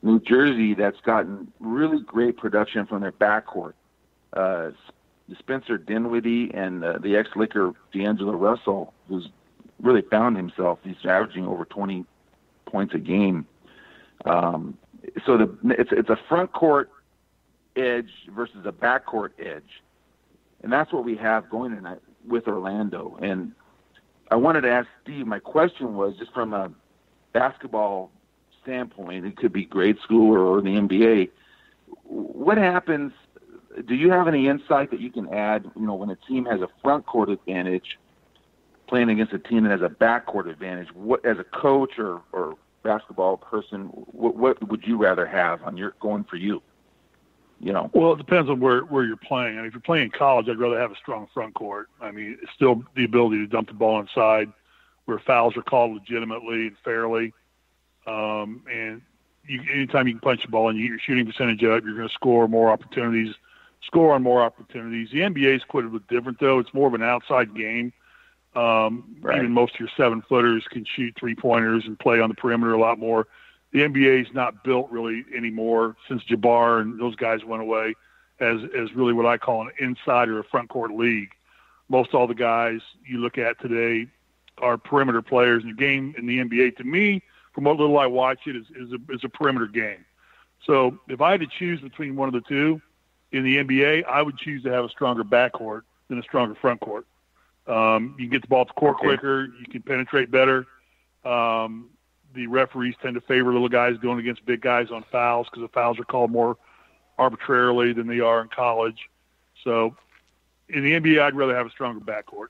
New Jersey, that's gotten really great production from their backcourt. Spencer Dinwiddie and the ex-Laker D'Angelo Russell, who's really found himself. He's averaging over 20 points a game. So it's a front court edge versus a backcourt edge, and that's what we have going tonight with Orlando. And I wanted to ask Steve. My question was just from a basketball standpoint. It could be grade school or the NBA. What happens? Do you have any insight that you can add? When a team has a front court advantage, playing against a team that has a backcourt advantage. What, as a coach or basketball person, what would you rather have on your going for you? Well, it depends on where you're playing. If you're playing college, I'd rather have a strong front court. It's still the ability to dump the ball inside, where fouls are called legitimately and fairly. And anytime you can punch the ball and you get your shooting percentage up, you're going to score on more opportunities. The NBA is quite a bit different, though. It's more of an outside game. Right. Even most of your 7-footers can shoot 3-pointers and play on the perimeter a lot more. The NBA is not built really anymore since Jabbar and those guys went away as really what I call an inside or a front court league. Most all the guys you look at today are perimeter players, and the game in the NBA, to me, from what little I watch it, is a perimeter game. So if I had to choose between one of the two in the NBA, I would choose to have a stronger backcourt than a stronger front court. You can get the ball to the court quicker. You can penetrate better. The referees tend to favor little guys going against big guys on fouls because the fouls are called more arbitrarily than they are in college. So in the NBA, I'd rather have a stronger backcourt.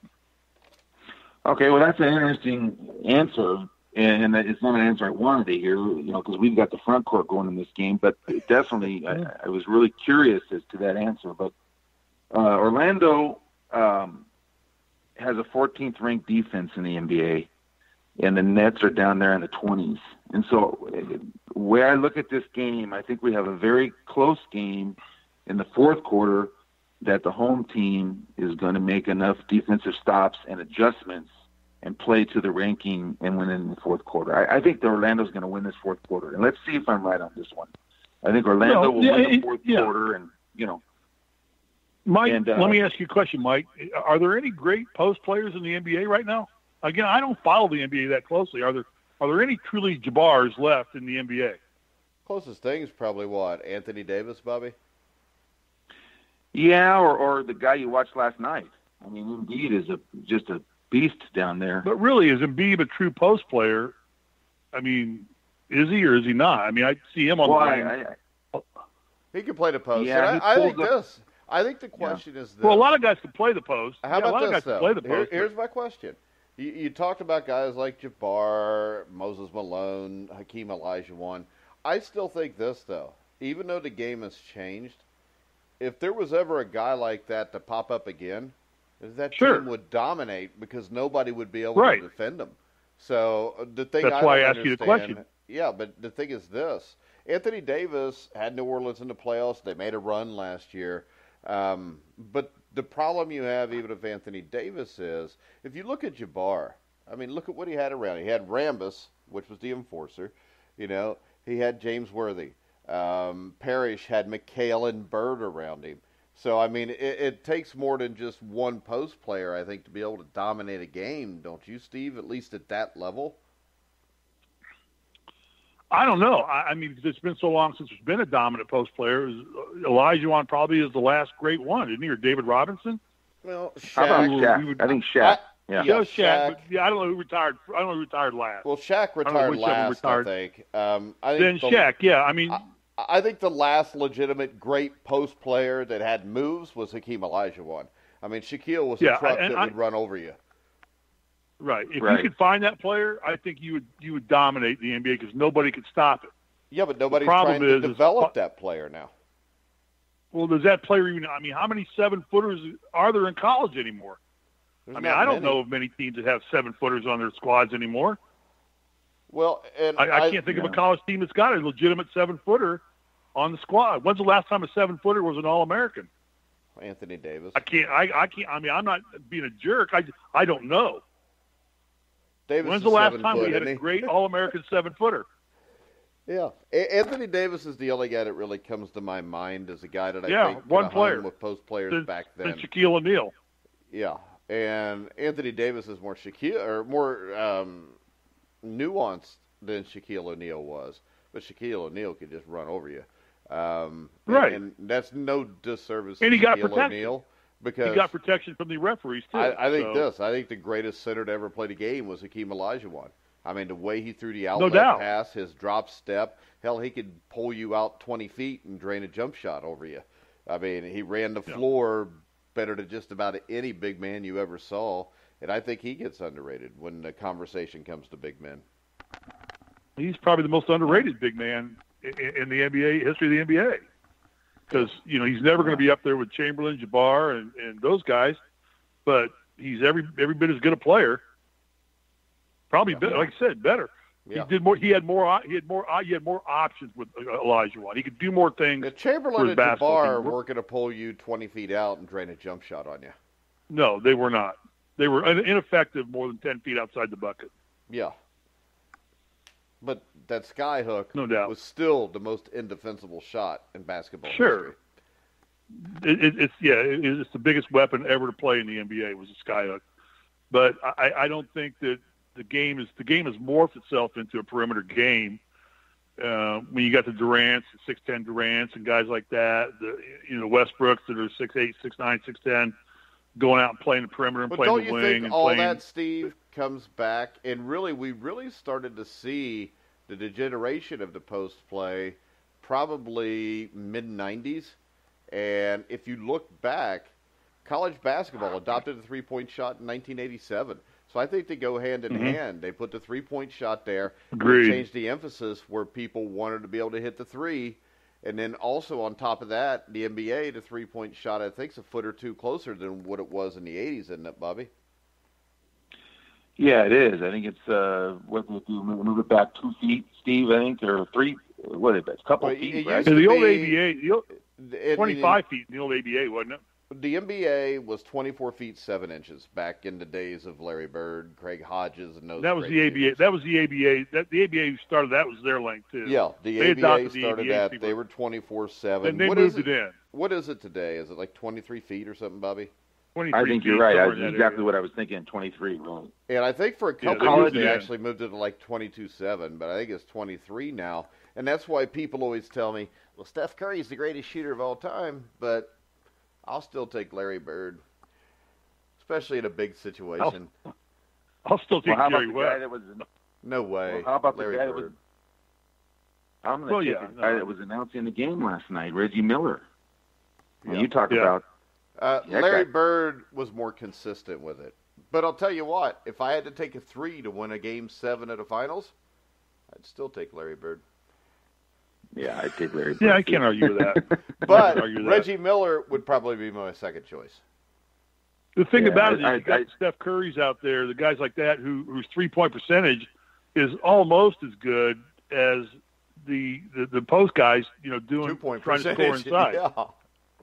Okay, well, that's an interesting answer, and it's not an answer I wanted to hear, because we've got the front court going in this game, but definitely I was really curious as to that answer. But Orlando has a 14th ranked defense in the NBA, and the Nets are down there in the 20s. And so where I look at this game, I think we have a very close game in the fourth quarter that the home team is going to make enough defensive stops and adjustments and play to the ranking and win in the fourth quarter. I think Orlando's going to win this fourth quarter. And let's see if I'm right on this one. I think Orlando will win the fourth quarter and, Mike, let me ask you a question, Mike. Are there any great post players in the NBA right now? Again, I don't follow the NBA that closely. Are there any truly Jabbars left in the NBA? Closest thing is probably what? Anthony Davis, Bobby? Yeah, or the guy you watched last night. Embiid is just a beast down there. But really, is Embiid a true post player? Is he or is he not? I see him on the wing. He can play the post. Yeah, I think the question is this. Well, a lot of guys can play the post. How about this, though? Play the post, here's my question. You talked about guys like Jabbar, Moses Malone, Hakeem Olajuwon. I still think this, though. Even though the game has changed, if there was ever a guy like that to pop up again, that team would dominate because nobody would be able to defend them. So the thing that's why I asked you the question. Yeah, but the thing is this. Anthony Davis had New Orleans in the playoffs. They made a run last year. But the problem you have, even with Anthony Davis, is if you look at Jabbar, look at what he had around. He had Rambis, which was the enforcer. He had James Worthy. Parrish had McHale and Bird around him. So, it takes more than just one post player, I think, to be able to dominate a game, don't you, Steve, at least at that level? I don't know. Because it's been so long since there's been a dominant post player. Olajuwon probably is the last great one, isn't he? Or David Robinson? Well, Shaq. How about Shaq? I think Shaq. Shaq. But, I don't know who retired. I don't know who retired last. Well, Shaq retired last, I think. Shaq, yeah. I think the last legitimate great post player that had moves was Hakeem Olajuwon. Shaquille was a truck that would run over you. Right. If you could find that player, I think you would dominate the NBA because nobody could stop it. Yeah, but nobody's trying to develop that player now. Well, does that player even? How many 7-footers are there in college anymore? I don't know of many teams that have 7-footers on their squads anymore. Well, and I can't think of a college team that's got a legitimate 7-footer on the squad. When's the last time a 7-footer was an All-American? Anthony Davis. I can't. I'm not being a jerk. I don't know. Davis. When's the last time we had a great All-American 7-footer? Yeah, Anthony Davis is the only guy that really comes to my mind as a guy that I think one player with post players back then. Since Shaquille O'Neal. Yeah, and Anthony Davis is more nuanced than Shaquille O'Neal was, but Shaquille O'Neal could just run over you. Right, and that's no disservice and to he got Shaquille protection. O'Neal because he got protection from the referees too. I think the greatest center to ever play the game was Hakeem Olajuwon. I mean, the way he threw the outlet pass, his drop step, hell, he could pull you out 20 feet and drain a jump shot over you. I mean, he ran the floor better than just about any big man you ever saw, and I think he gets underrated when the conversation comes to big men. He's probably the most underrated big man in the NBA history of the NBA because he's never going to be up there with Chamberlain, Jabbar, and those guys, but he's every bit as good a player. Probably better, like I said, better. Yeah. He did more. He had more options with Olajuwon. He could do more things. Chamberlain and Jabbar weren't going to pull you 20 feet out and drain a jump shot on you. No, they were not. They were ineffective more than 10 feet outside the bucket. Yeah. But that sky hook no doubt. Was still the most indefensible shot in basketball history. It's the biggest weapon ever to play in the NBA was a sky hook. But I don't think that the game has morphed itself into a perimeter game. When you got the Durants, 6'10" Durants, and guys like that, the Westbrooks that are 6'8", 6'9", 6'10", going out and playing the perimeter and playing the wing. But don't you think all that, Steve, comes back? And really, we really started to see the degeneration of the post play probably mid-'90s. And if you look back, college basketball adopted a three-point shot in 1987. So I think they go hand in hand. They put the three-point shot there. Agreed. Changed the emphasis where people wanted to be able to hit the three. And then also on top of that, the NBA, the three-point shot, I think, is a foot or two closer than what it was in the 80s, isn't it, Bobby? Yeah, it is. I think it's, what do you move it back 2 feet, Steve, I think, or 3, what is it, a couple feet, right? The old ABA, 25 feet in the old ABA, wasn't it? The NBA was 24 feet 7 inches back in the days of Larry Bird, Craig Hodges, and those. That was the ABA. Teams. That was the ABA. The ABA who started that was their length too. Yeah, the ABA started that. They were 24/7. Then they moved it in. What is it today? Is it like 23 feet or something, Bobby? 23 I think you're right. That's exactly what I was thinking. 23. Right. And I think for a couple of years they actually moved it to like 22/7, but I think it's 23 now. And that's why people always tell me, "Well, Steph Curry's the greatest shooter of all time," but I'll still take Larry Bird, especially in a big situation. I'll still take Jerry West. No way. Well, how about Larry the guy Bird. that was? I'm going to take the guy that was announcing the game last night, Reggie Miller. When you talk about Larry Bird was more consistent with it. But I'll tell you what, if I had to take a 3 to win a Game 7 at the finals, I'd still take Larry Bird. Yeah, I'd take Larry Bird. Yeah, I can't argue with that. But Reggie Miller would probably be my second choice. The thing about it is you got Steph Curry's out there, the guys like that whose three-point percentage is almost as good as the post guys, doing trying to score inside.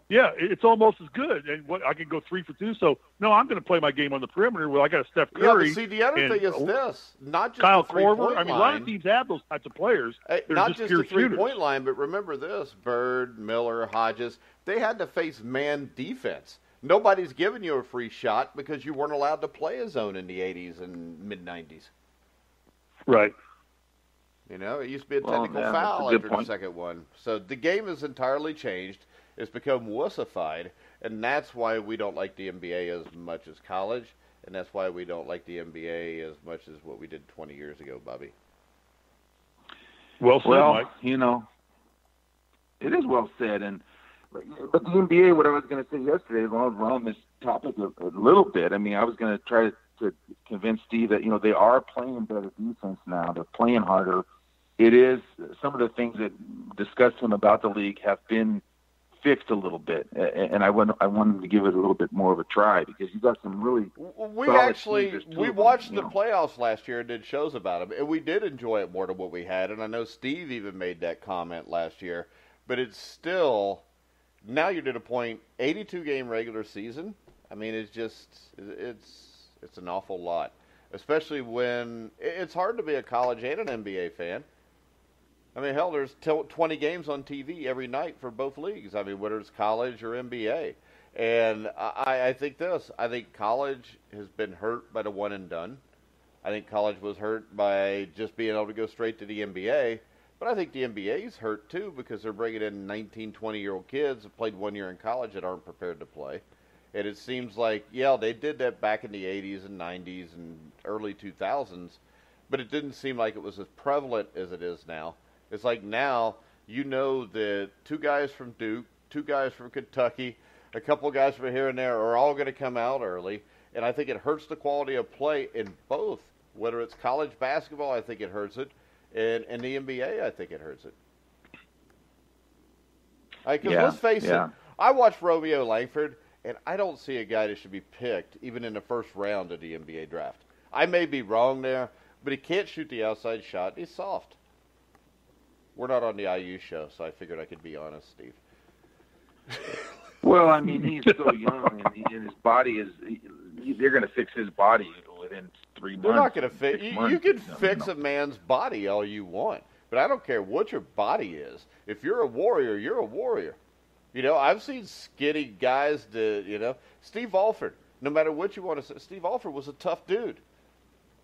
Yeah, it's almost as good. And I can go 3 for 2. So, no, I'm going to play my game on the perimeter where I got a Steph Curry. Yeah, but see, the other thing is this. Not just Kyle the three-point Korver. A lot of teams have those types of players. Not just the three-point line, but remember this. Bird, Miller, Hodges, they had to face man defense. Nobody's giving you a free shot because you weren't allowed to play a zone in the 80s and mid-90s. Right. It used to be a technical foul after the second one. So the game has entirely changed. It's become wussified, and that's why we don't like the NBA as much as college, and that's why we don't like the NBA as much as what we did 20 years ago, Bobby. Well said, Mike. It is well said, but the NBA, what I was going to say yesterday, around this topic a little bit, I mean, I was going to try to convince Steve that, they are playing better defense now. They're playing harder. It is, some of the things that discussed him about the league have been fixed a little bit, and I wanted to give it a little bit more of a try because you got some really. We watched the playoffs last year and did shows about them, and we did enjoy it more than what we had. And I know Steve even made that comment last year, but it's still now you're to the point 82 game regular season. I mean, it's an awful lot, especially when it's hard to be a college and an NBA fan. I mean, hell, there's 20 games on TV every night for both leagues. I mean, whether it's college or NBA. And I think this. I think college has been hurt by the one and done. I think college was hurt by just being able to go straight to the NBA. But I think the NBA is hurt, too, because they're bringing in 19, 20-year-old kids that played 1 year in college that aren't prepared to play. And it seems like, yeah, they did that back in the 80s and 90s and early 2000s, but it didn't seem like it was as prevalent as it is now. It's like now you know that 2 guys from Duke, 2 guys from Kentucky, a couple of guys from here and there are all going to come out early, and I think it hurts the quality of play in both. Whether it's college basketball, I think it hurts it, and in the NBA, I think it hurts it. Because let's face it, I watched Romeo Langford, and I don't see a guy that should be picked even in the first round of the NBA draft. I may be wrong there, but he can't shoot the outside shot. He's soft. We're not on the IU show, so I figured I could be honest, Steve. Well, I mean, he's so young, and his body is – they're going to fix his body within 3 months. They're not going to fix – you can fix a man's body all you want, but I don't care what your body is. If you're a warrior, you're a warrior. You know, I've seen skinny guys that, you know, Steve Alford, no matter what you want to say, Steve Alford was a tough dude.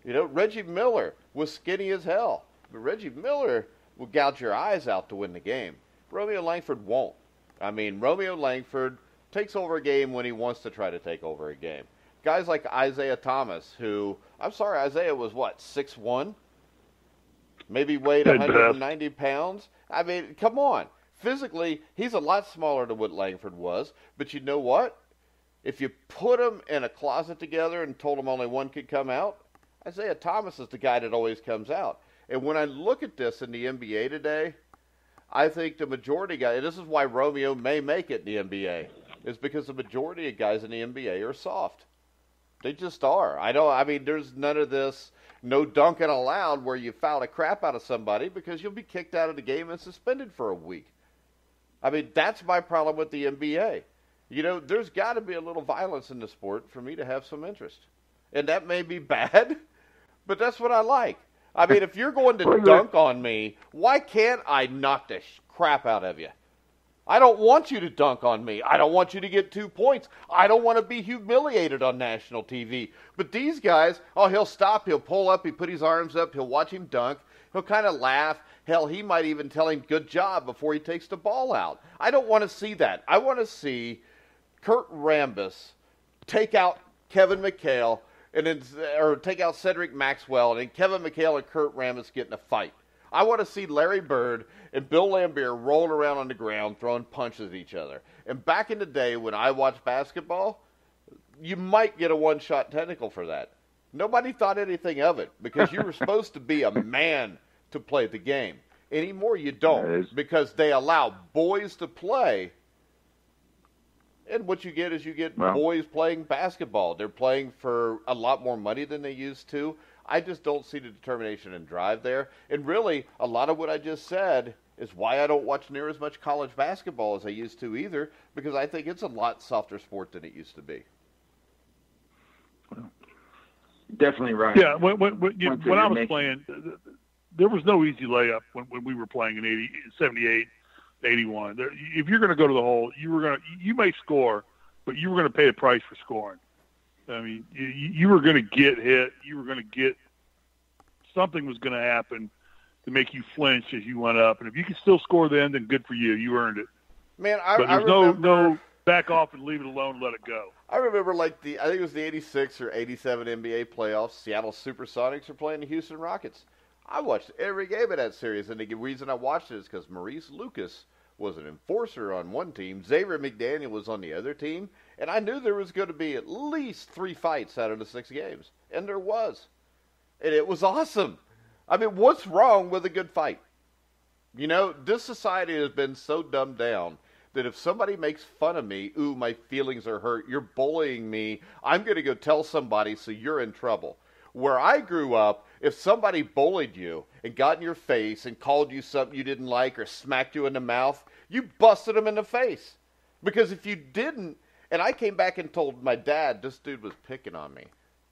You know, Reggie Miller was skinny as hell, but Reggie Miller will gouge your eyes out to win the game. Romeo Langford won't. I mean, Romeo Langford takes over a game when he wants to try to take over a game. Guys like Isaiah Thomas, who, I'm sorry, Isaiah was what, 6'1"? Maybe weighed 190 pounds? I mean, come on. Physically, he's a lot smaller than what Langford was, but you know what? If you put them in a closet together and told them only one could come out, Isaiah Thomas is the guy that always comes out. And when I look at this in the NBA today, I think the majority of guys, and this is why Romeo may make it in the NBA, is because the majority of guys in the NBA are soft. They just are. I mean, there's none of this, no dunking allowed where you foul the crap out of somebody because you'll be kicked out of the game and suspended for a week. I mean, that's my problem with the NBA. You know, there's got to be a little violence in the sport for me to have some interest. And that may be bad, but that's what I like. I mean, if you're going to dunk on me, why can't I knock the crap out of you? I don't want you to dunk on me. I don't want you to get 2 points. I don't want to be humiliated on national TV. But these guys, he'll stop, he'll pull up, he'll put his arms up, he'll watch him dunk, he'll kind of laugh. Hell, he might even tell him good job before he takes the ball out. I don't want to see that. I want to see Kurt Rambis take out Kevin McHale or take out Cedric Maxwell, and then Kevin McHale and Kurt Rambis get in a fight. I want to see Larry Bird and Bill Laimbeer rolling around on the ground throwing punches at each other. And back in the day when I watched basketball, you might get a one-shot technical for that. Nobody thought anything of it because you were supposed to be a man to play the game. Anymore, you don't because they allow boys to play. And what you get is boys playing basketball. They're playing for a lot more money than they used to. I just don't see the determination and drive there. And really, a lot of what I just said is why I don't watch near as much college basketball as I used to either, because I think it's a lot softer sport than it used to be. Definitely right. Yeah, when I was playing, there was no easy layup when we were playing in 78, 81. If you're going to go to the hole, you may score, but you were going to pay the price for scoring. I mean, you were going to get hit. You were going to get something was going to happen to make you flinch as you went up. And if you could still score then good for you. You earned it. Man, but there's no back off and leave it alone and let it go. I remember I think it was the 86 or 87 NBA playoffs. Seattle Supersonics were playing the Houston Rockets. I watched every game of that series, and the reason I watched it is because Maurice Lucas was an enforcer on one team. Xavier McDaniel was on the other team, and I knew there was going to be at least 3 fights out of the 6 games, and there was. And it was awesome. I mean, what's wrong with a good fight? You know, this society has been so dumbed down that if somebody makes fun of me, ooh, my feelings are hurt, you're bullying me, I'm going to go tell somebody so you're in trouble. Where I grew up, if somebody bullied you and got in your face and called you something you didn't like or smacked you in the mouth, you busted them in the face. Because if you didn't, and I came back and told my dad, this dude was picking on me.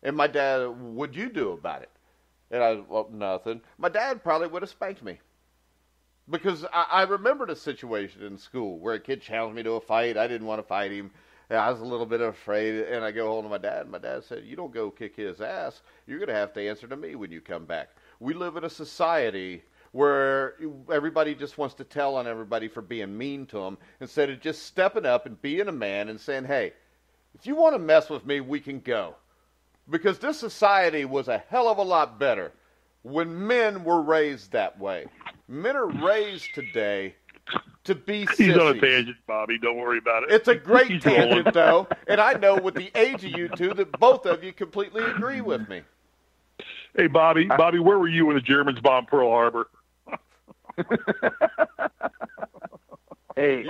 And my dad, what'd you do about it? And I, well, nothing. My dad probably would have spanked me. Because I remembered a situation in school where a kid challenged me to a fight. I didn't want to fight him. I was a little bit afraid, and I go home to my dad, and my dad said, you don't go kick his ass. You're going to have to answer to me when you come back. We live in a society where everybody just wants to tell on everybody for being mean to them instead of just stepping up and being a man and saying, hey, if you want to mess with me, we can go. Because this society was a hell of a lot better when men were raised that way. Men are raised today to be sissies. He's on a tangent, Bobby. Don't worry about it. It's a great tangent, though, and I know with the age of you two that both of you completely agree with me. Hey, Bobby, where were you when the Germans bombed Pearl Harbor? Hey,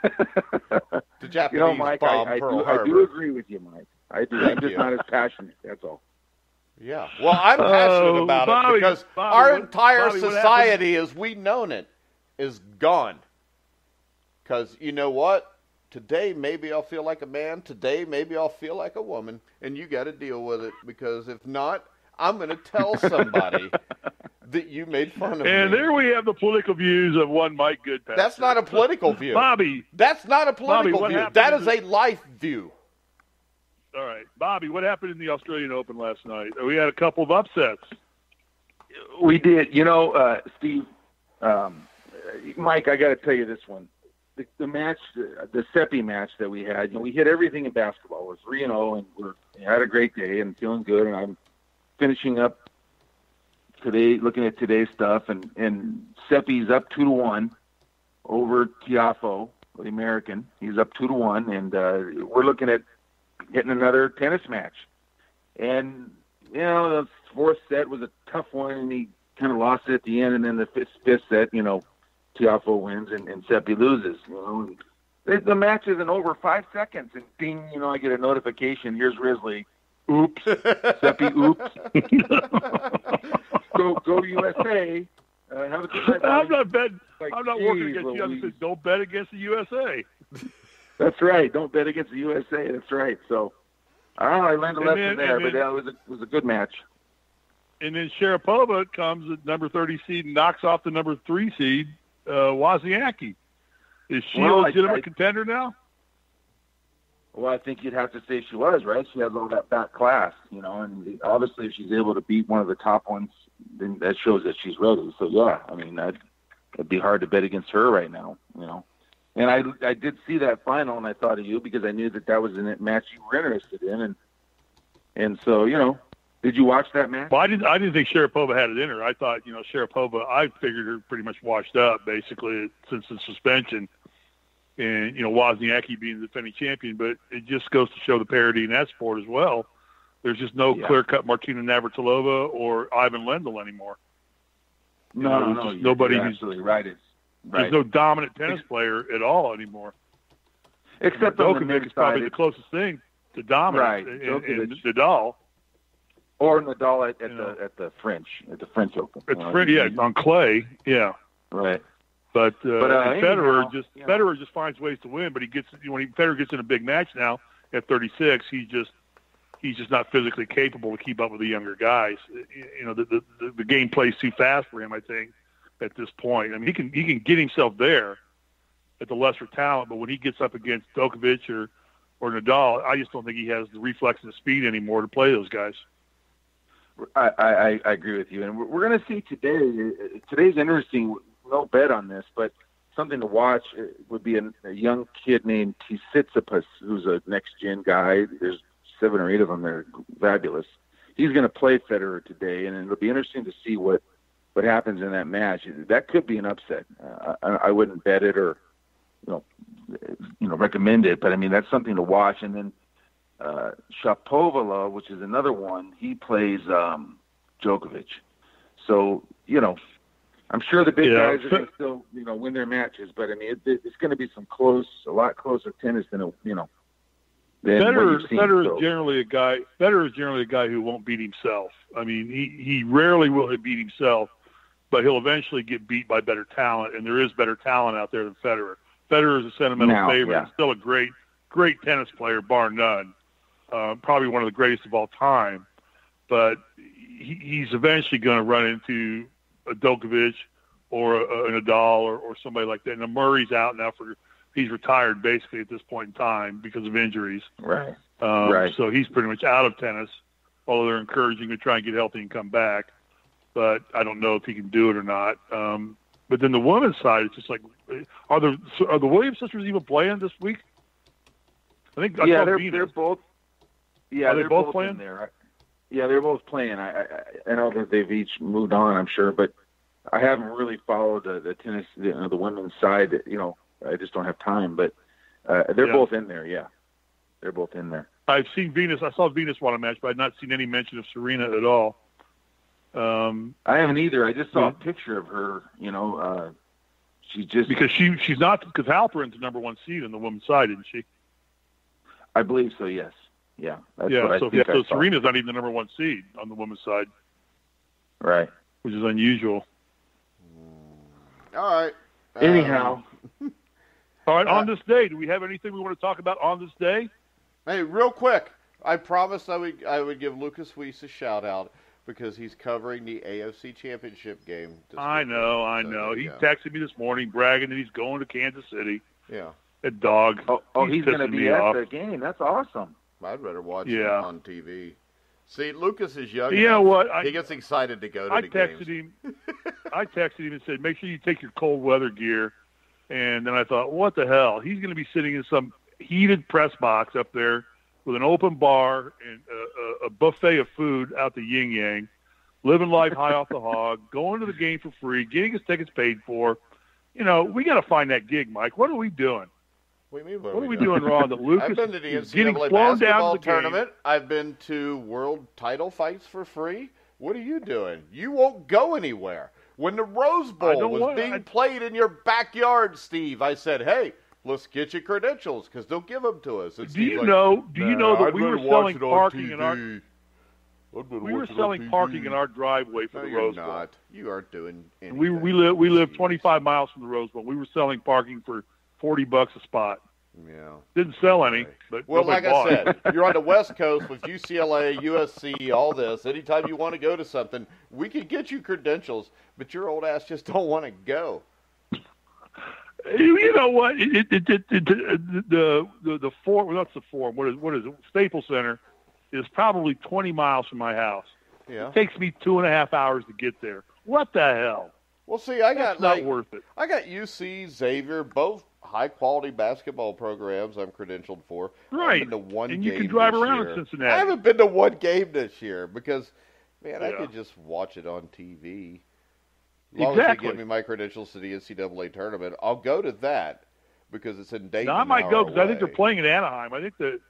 the Japanese Mike, bombed Pearl Harbor. I do agree with you, Mike. I do. I'm just not as passionate. That's all. Yeah. Well, I'm passionate about it because our entire society as we've known it is gone. Because you know what? Today maybe I'll feel like a man. Today maybe I'll feel like a woman. And you got to deal with it because if not, I'm going to tell somebody that you made fun of me. And there we have the political views of one Mike Goodpaster. That's not a political view. Bobby. That's not a political view. That is a life view. All right. Bobby, what happened in the Australian Open last night? We had a couple of upsets. We did. Steve, Mike, I got to tell you this one. The match, the Seppi match that we had, we hit everything in basketball. We're 3-0, and we had a great day and feeling good. And I'm finishing up today, looking at today's stuff, and Seppi's up 2-1 over Tiafoe, the American. He's up 2-1, and we're looking at getting another tennis match. And, the fourth set was a tough one, and he kind of lost it at the end, and then the fifth set, Tiafoe wins and Seppi loses. The match isn't over 5 seconds, and ding, I get a notification. Here's Risley. Oops. Seppi, oops. Go USA. Have a good night. I'm not working against you. I said, don't bet against the USA. That's right. Don't bet against the USA. That's right. So, I learned a lesson there, but it was a good match. And then Sharapova comes at number 30 seed and knocks off the number 3 seed, Wozniacki. Is she a legitimate contender now? Well, I think you'd have to say she was, right? She has all that back class, and obviously if she's able to beat one of the top ones, then that shows that she's ready. So, yeah, it'd be hard to bet against her right now, And I did see that final, and I thought of you because I knew that was a match you were interested in. And so, did you watch that match? Well, I didn't think Sharapova had it in her. I thought, Sharapova, I figured her pretty much washed up, basically, since the suspension. And, Wozniacki being the defending champion. But it just goes to show the parity in that sport as well. There's just no clear-cut Martina Navratilova or Ivan Lendl anymore. No, nobody you're absolutely right. There's no dominant tennis player at all anymore. Except Djokovic is probably the closest thing to dominant. Right. And Nadal. Or Nadal at the French Open. At the French, on clay, yeah. Right. But Federer just finds ways to win. But Federer gets in a big match now at 36, he's just not physically capable to keep up with the younger guys. The game plays too fast for him, I think, at this point. I mean, he can get himself there at the lesser talent, but when he gets up against Djokovic or Nadal, I just don't think he has the reflex and the speed anymore to play those guys. I agree with you, and we're going to see today. Today's interesting. No bet on this, but something to watch would be a young kid named Tsitsipas, who's a next-gen guy. There's 7 or 8 of them that are fabulous. He's going to play Federer today, and it'll be interesting to see what happens in that match. That could be an upset. I wouldn't bet it or recommend it, but I mean that's something to watch. And then Shapovalov, which is another one, he plays Djokovic. So I'm sure the big guys are going to still win their matches, but I mean it's going to be a lot closer tennis than Federer is generally a guy who won't beat himself. I mean, he rarely will beat himself, but he'll eventually get beat by better talent, and there is better talent out there than Federer. Federer is a sentimental favorite. Yeah. Still a great tennis player, bar none. Probably one of the greatest of all time. But he's eventually going to run into a Djokovic or a Nadal or somebody like that. And Murray's out now he's retired basically at this point in time because of injuries. Right. So he's pretty much out of tennis, although they're encouraging him to try and get healthy and come back. But I don't know if he can do it or not. But then the women's side, it's just like, are the Williams sisters even playing this week? I think they're both. Yeah, they're both playing in there. Yeah, they're both playing. I know that they've each moved on, I'm sure, but I haven't really followed the tennis, the women's side. I just don't have time. But they're both in there. Yeah, they're both in there. I've seen Venus. I saw Venus won a match, but I've not seen any mention of Serena at all. I haven't either. I just saw a picture of her. She just because she's not, because Halperin's the number one seed in the women's side, isn't she? I believe so. Yes. Yeah. So Serena's not even the number one seed on the women's side. Right. Which is unusual. All right. Anyhow. All right. On this day, do we have anything we want to talk about on this day? Hey, real quick. I promised I would give Lucas Weiss a shout out because he's covering the AFC Championship game. I know. He texted me this morning bragging that he's going to Kansas City. Yeah. That dog. He's going to be at the game. That's awesome. I'd rather watch it on TV. See, Lucas is young. You know what? He gets excited to go to the games. I texted him and said, make sure you take your cold weather gear. And then I thought, what the hell? He's going to be sitting in some heated press box up there with an open bar and a buffet of food out the yin-yang, living life high off the hog, going to the game for free, getting his tickets paid for. We got to find that gig, Mike. What are we doing? What do you mean? What are we doing wrong? That Lucas I've been to the is getting NCAA flown down basketball to the tournament. game. I've been to world title fights for free. What are you doing? You won't go anywhere. When the Rose Bowl was being played in your backyard, Steve, I said, hey, let's get your credentials because they'll give them to us. Do you know that we were selling parking in our in our driveway for the Rose Bowl? You aren't doing anything. We live 25 miles from the Rose Bowl. We were selling parking for $40 a spot. Yeah. Didn't sell any, but like bought. I said, you're on the West Coast with UCLA, USC, all this. Anytime you want to go to something, we can get you credentials, but your old ass just don't want to go. You know what? The Forum, that's the Forum. What is it? Staples Center is probably 20 miles from my house. Yeah. It takes me 2.5 hours to get there. What the hell? Well, see, That's not worth it. I got UC, Xavier, both high-quality basketball programs I'm credentialed for. Right. I've been to one and game you can drive this around year. in Cincinnati. I haven't been to one game this year because, man, I could just watch it on TV. As long as they give me my credentials to the NCAA tournament, I'll go to that because it's in Dayton. Now, I might go because I think they're playing in Anaheim. I think the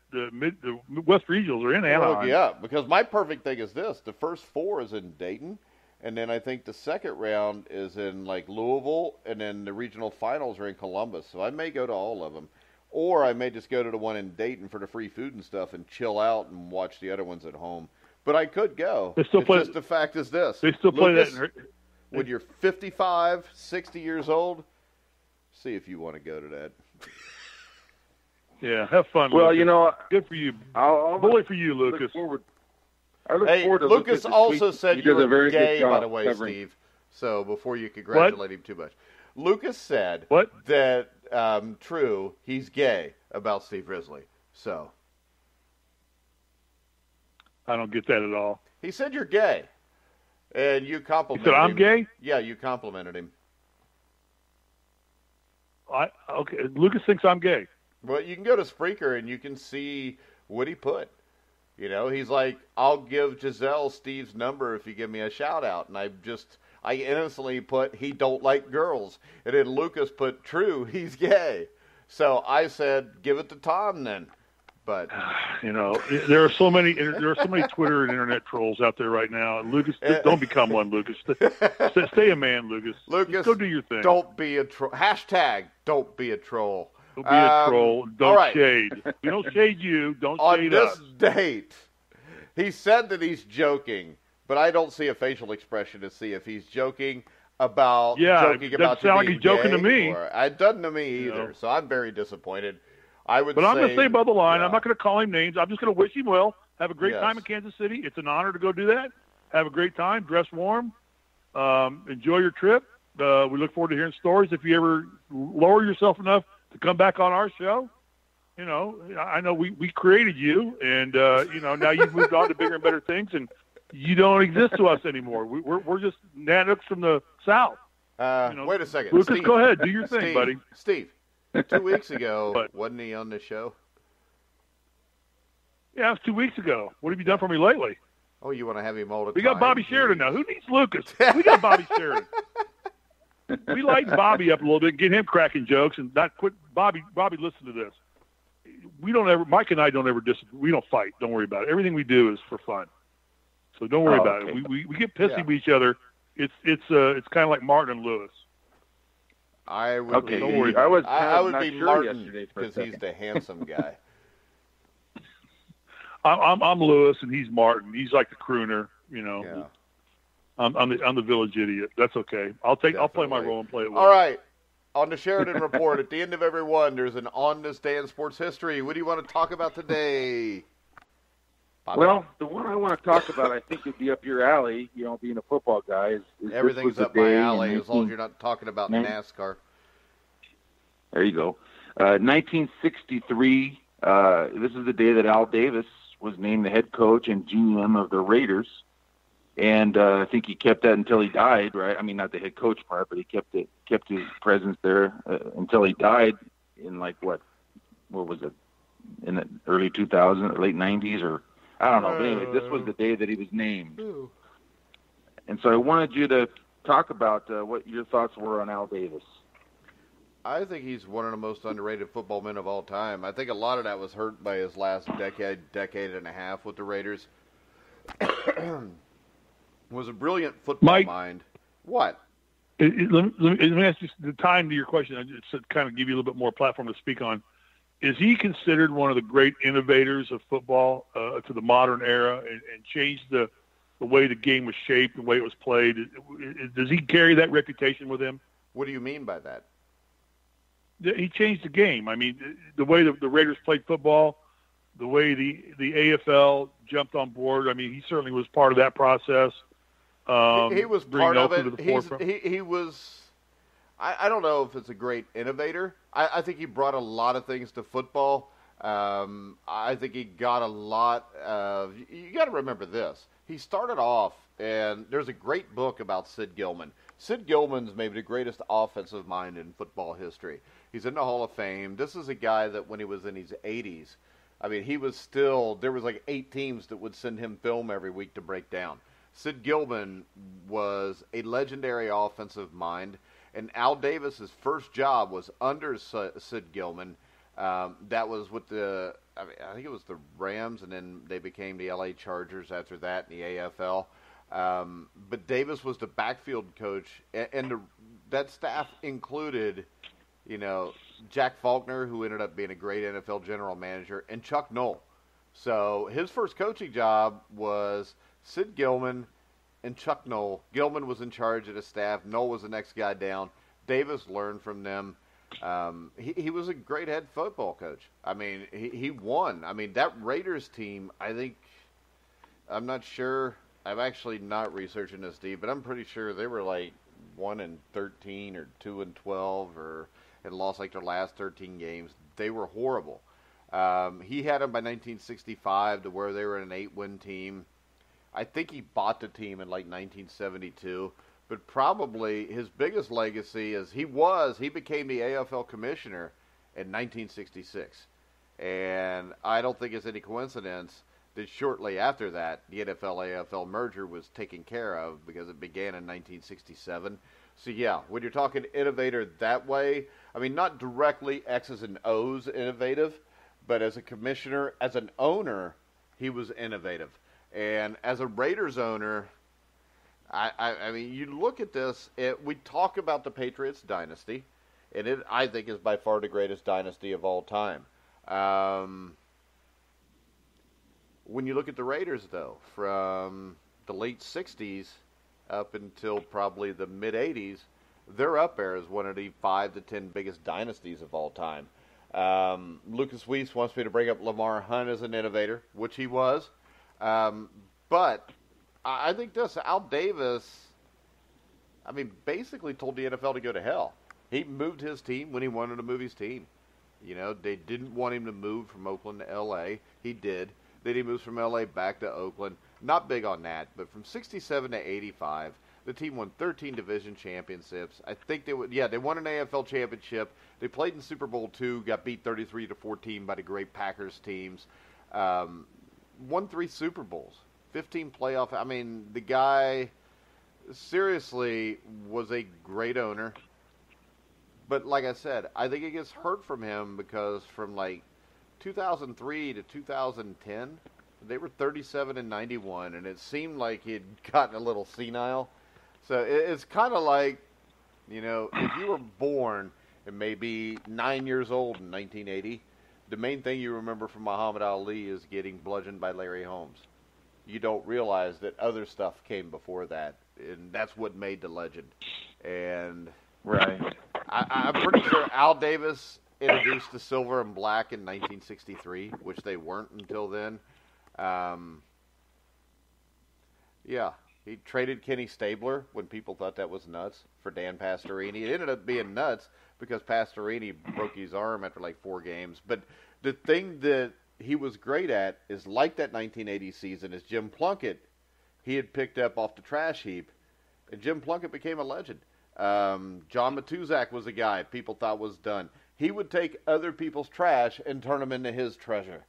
West Regionals are in Anaheim. Well, yeah, because my perfect thing is this. The first four is in Dayton, and then I think the second round is in, Louisville, and then the regional finals are in Columbus. So I may go to all of them. Or I may just go to the one in Dayton for the free food and stuff and chill out and watch the other ones at home. But I could go. Just the fact is this. They still play Lucas, that. When you're 55, 60 years old, see if you want to go to that. Yeah, have fun. Well, Lucas. Good for you. Bully for you, Lucas. I look forward to Lucas also said you were gay, by the way, covering. Steve. So before you congratulate him too much. Lucas said that, true, he's gay about Steve Risley. So. I don't get that at all. He said you're gay. And you complimented him. He said I'm gay? Yeah, you complimented him. Okay, Lucas thinks I'm gay. Well, you can go to Spreaker and you can see what he put. He's like, I'll give Giselle Steve's number if you give me a shout out. And I innocently put, he don't like girls. And then Lucas put, true, he's gay. So I said, give it to Tom then. But there are so many Twitter and internet trolls out there right now. Lucas, don't become one, Lucas. Stay a man, Lucas. Lucas, just go do your thing. Don't be a troll. Hashtag don't be a troll. Don't be a troll. Don't shade. We don't shade you. Don't shade us. On this date, he said that he's joking, but I don't see a facial expression to see if he's joking about joking about you sound like being he's joking gay, to me. It doesn't to me either. So I'm very disappointed. But I'm going to stay above the line. I'm not going to call him names. I'm just going to wish him well. Have a great time in Kansas City. It's an honor to go do that. Have a great time. Dress warm. Enjoy your trip. We look forward to hearing stories. If you ever lower yourself enough to come back on our show, I know we created you, and now you've moved on to bigger and better things, and you don't exist to us anymore. We're just nanooks from the South. Wait a second, Lucas, Steve, go ahead, do your thing, buddy. Steve, 2 weeks ago, wasn't he on this show? Yeah, it was 2 weeks ago. What have you done for me lately? Oh, you want to have him all the time? We got Bobby Sheridan now. Who needs Lucas? We got Bobby Sheridan. We lighten Bobby up a little bit, get him cracking jokes, and not quit. Bobby, listen to this. Mike and I don't ever disagree. We don't fight. Don't worry about it. Everything we do is for fun. So don't worry about it. We get pissy with each other. It's kind of like Martin and Lewis. I would be Martin because he's the handsome guy. I'm Lewis and he's Martin. He's like the crooner, Yeah. I'm the village idiot. That's okay. I'll play my role and play it well. All right. On the Sheridan Report, at the end of every one, there's an On This Day in Sports History. What do you want to talk about today? Bobby? Well, the one I want to talk about, I think, would be up your alley, being a football guy. Is everything's up my alley as long as you're not talking about NASCAR. There you go. 1963, this is the day that Al Davis was named the head coach and GM of the Raiders. And I think he kept that until he died, right? I mean, not the head coach part, but he kept his presence there until he died in what was it, in the early 2000s, late 90s, or I don't know. But anyway, this was the day that he was named. And so I wanted you to talk about what your thoughts were on Al Davis. I think he's one of the most underrated football men of all time. I think a lot of that was hurt by his last decade and a half with the Raiders. Was a brilliant football mind. What? Let me ask you the time to your question. Just to kind of give you a little bit more platform to speak on. Is he considered one of the great innovators of football to the modern era and changed the way the game was shaped, the way it was played? Does he carry that reputation with him? What do you mean by that? He changed the game. I mean, the way the Raiders played football, the way the AFL jumped on board. I mean, he certainly was part of that process. He was part of it. He was. I don't know if it's a great innovator. I think he brought a lot of things to football. I think he got a lot of. You got to remember this. He started off, and there's a great book about Sid Gilman. Sid Gilman's maybe the greatest offensive mind in football history. He's in the Hall of Fame. This is a guy that when he was in his 80s, I mean, he was still. There was 8 teams that would send him film every week to break down. Sid Gilman was a legendary offensive mind, and Al Davis's first job was under Sid Gilman. That was with I think it was the Rams, and then they became the LA Chargers after that in the AFL. But Davis was the backfield coach, and that staff included, Jack Faulkner, who ended up being a great NFL general manager, and Chuck Noll. So his first coaching job was Sid Gilman and Chuck Noll. Gilman was in charge of the staff. Noll was the next guy down. Davis learned from them. He was a great head football coach. I mean, he won. I mean, that Raiders team, I'm not sure. I'm actually not researching this deep, but I'm pretty sure they were 1-13 or 2-12 and lost their last 13 games. They were horrible. He had them by 1965 to where they were an 8-win team. I think he bought the team in 1972, but probably his biggest legacy is he became the AFL commissioner in 1966. And I don't think it's any coincidence that shortly after that, the NFL-AFL merger was taken care of because it began in 1967. So, yeah, when you're talking innovator that way, I mean, not directly X's and O's innovative, but as a commissioner, as an owner, he was innovative. And as a Raiders owner, I mean, you look at this, we talk about the Patriots dynasty, and it, I think, is by far the greatest dynasty of all time. When you look at the Raiders, though, from the late 60s up until probably the mid-80s, they're up there as one of the 5 to 10 biggest dynasties of all time. Lucas Weiss wants me to bring up Lamar Hunt as an innovator, which he was. But I think Al Davis, I mean, basically told the NFL to go to hell. He moved his team when he wanted to move his team. You know, they didn't want him to move from Oakland to L.A. He did. Then he moves from L.A. back to Oakland. Not big on that, but from 67 to 85, the team won 13 division championships. I think they won an AFL championship. They played in Super Bowl II, got beat 33-14 by the great Packers teams. Won 3 Super Bowls, 15 playoff. I mean, the guy seriously was a great owner. But like I said, I think it gets hurt from him because from like 2003 to 2010, they were 37-91, and it seemed like he'd gotten a little senile. So it's kind of like, you know, if you were born and maybe 9 years old in 1980, the main thing you remember from Muhammad Ali is getting bludgeoned by Larry Holmes. You don't realize that other stuff came before that, and that's what made the legend. And right, I'm pretty sure Al Davis introduced the silver and black in 1963, which they weren't until then. Yeah, he traded Kenny Stabler when people thought that was nuts for Dan Pastorini. It ended up being nuts because Pastorini broke his arm after like 4 games. But the thing that he was great at is, like that 1980 season, is Jim Plunkett. He had picked up off the trash heap, and Jim Plunkett became a legend. John Matuzak was a guy people thought was done. He would take other people's trash and turn them into his treasure.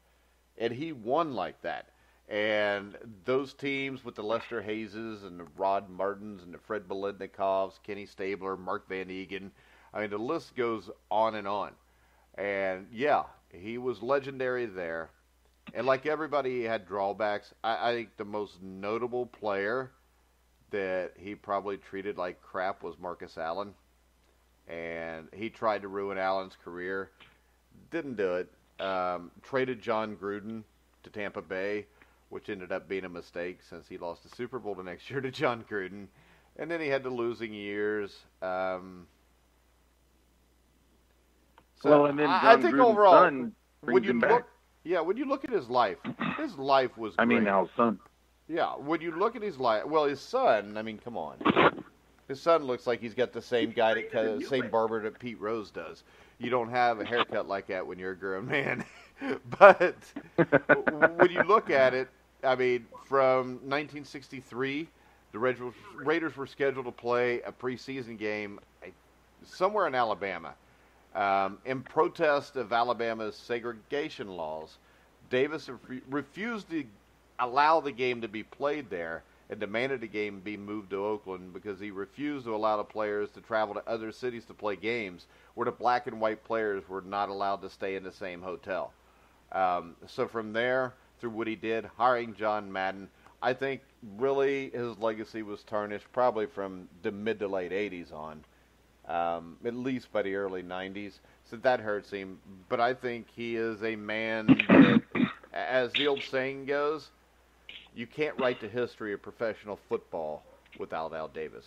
And he won like that. And those teams with the Lester Hayeses and the Rod Martins and the Fred Belidnikovs, Kenny Stabler, Mark Van Egan, I mean, the list goes on and on. And, yeah, he was legendary there. And like everybody, he had drawbacks. I think the most notable player that he probably treated like crap was Marcus Allen. And he tried to ruin Allen's career. Didn't do it. Traded John Gruden to Tampa Bay, which ended up being a mistake since he lost the Super Bowl the next year to John Gruden. And then he had the losing years. And then I think Gruden's overall, son when you back. when you look at his life was great. Al's son. Yeah, when you look at his life, well, his son, I mean, come on. His son looks like he's got the same same barber that Pete Rose does. You don't have a haircut like that when you're a grown man. But when you look at it, I mean, from 1963, the Raiders were scheduled to play a preseason game somewhere in Alabama. In protest of Alabama's segregation laws, Davis refused to allow the game to be played there and demanded the game be moved to Oakland because he refused to allow the players to travel to other cities to play games where the black and white players were not allowed to stay in the same hotel. So from there, through what he did, hiring John Madden, I think really his legacy was tarnished probably from the mid to late 80s on, at least by the early 90s. So that hurts him. But I think he is a man that, as the old saying goes, you can't write the history of professional football without Al Davis.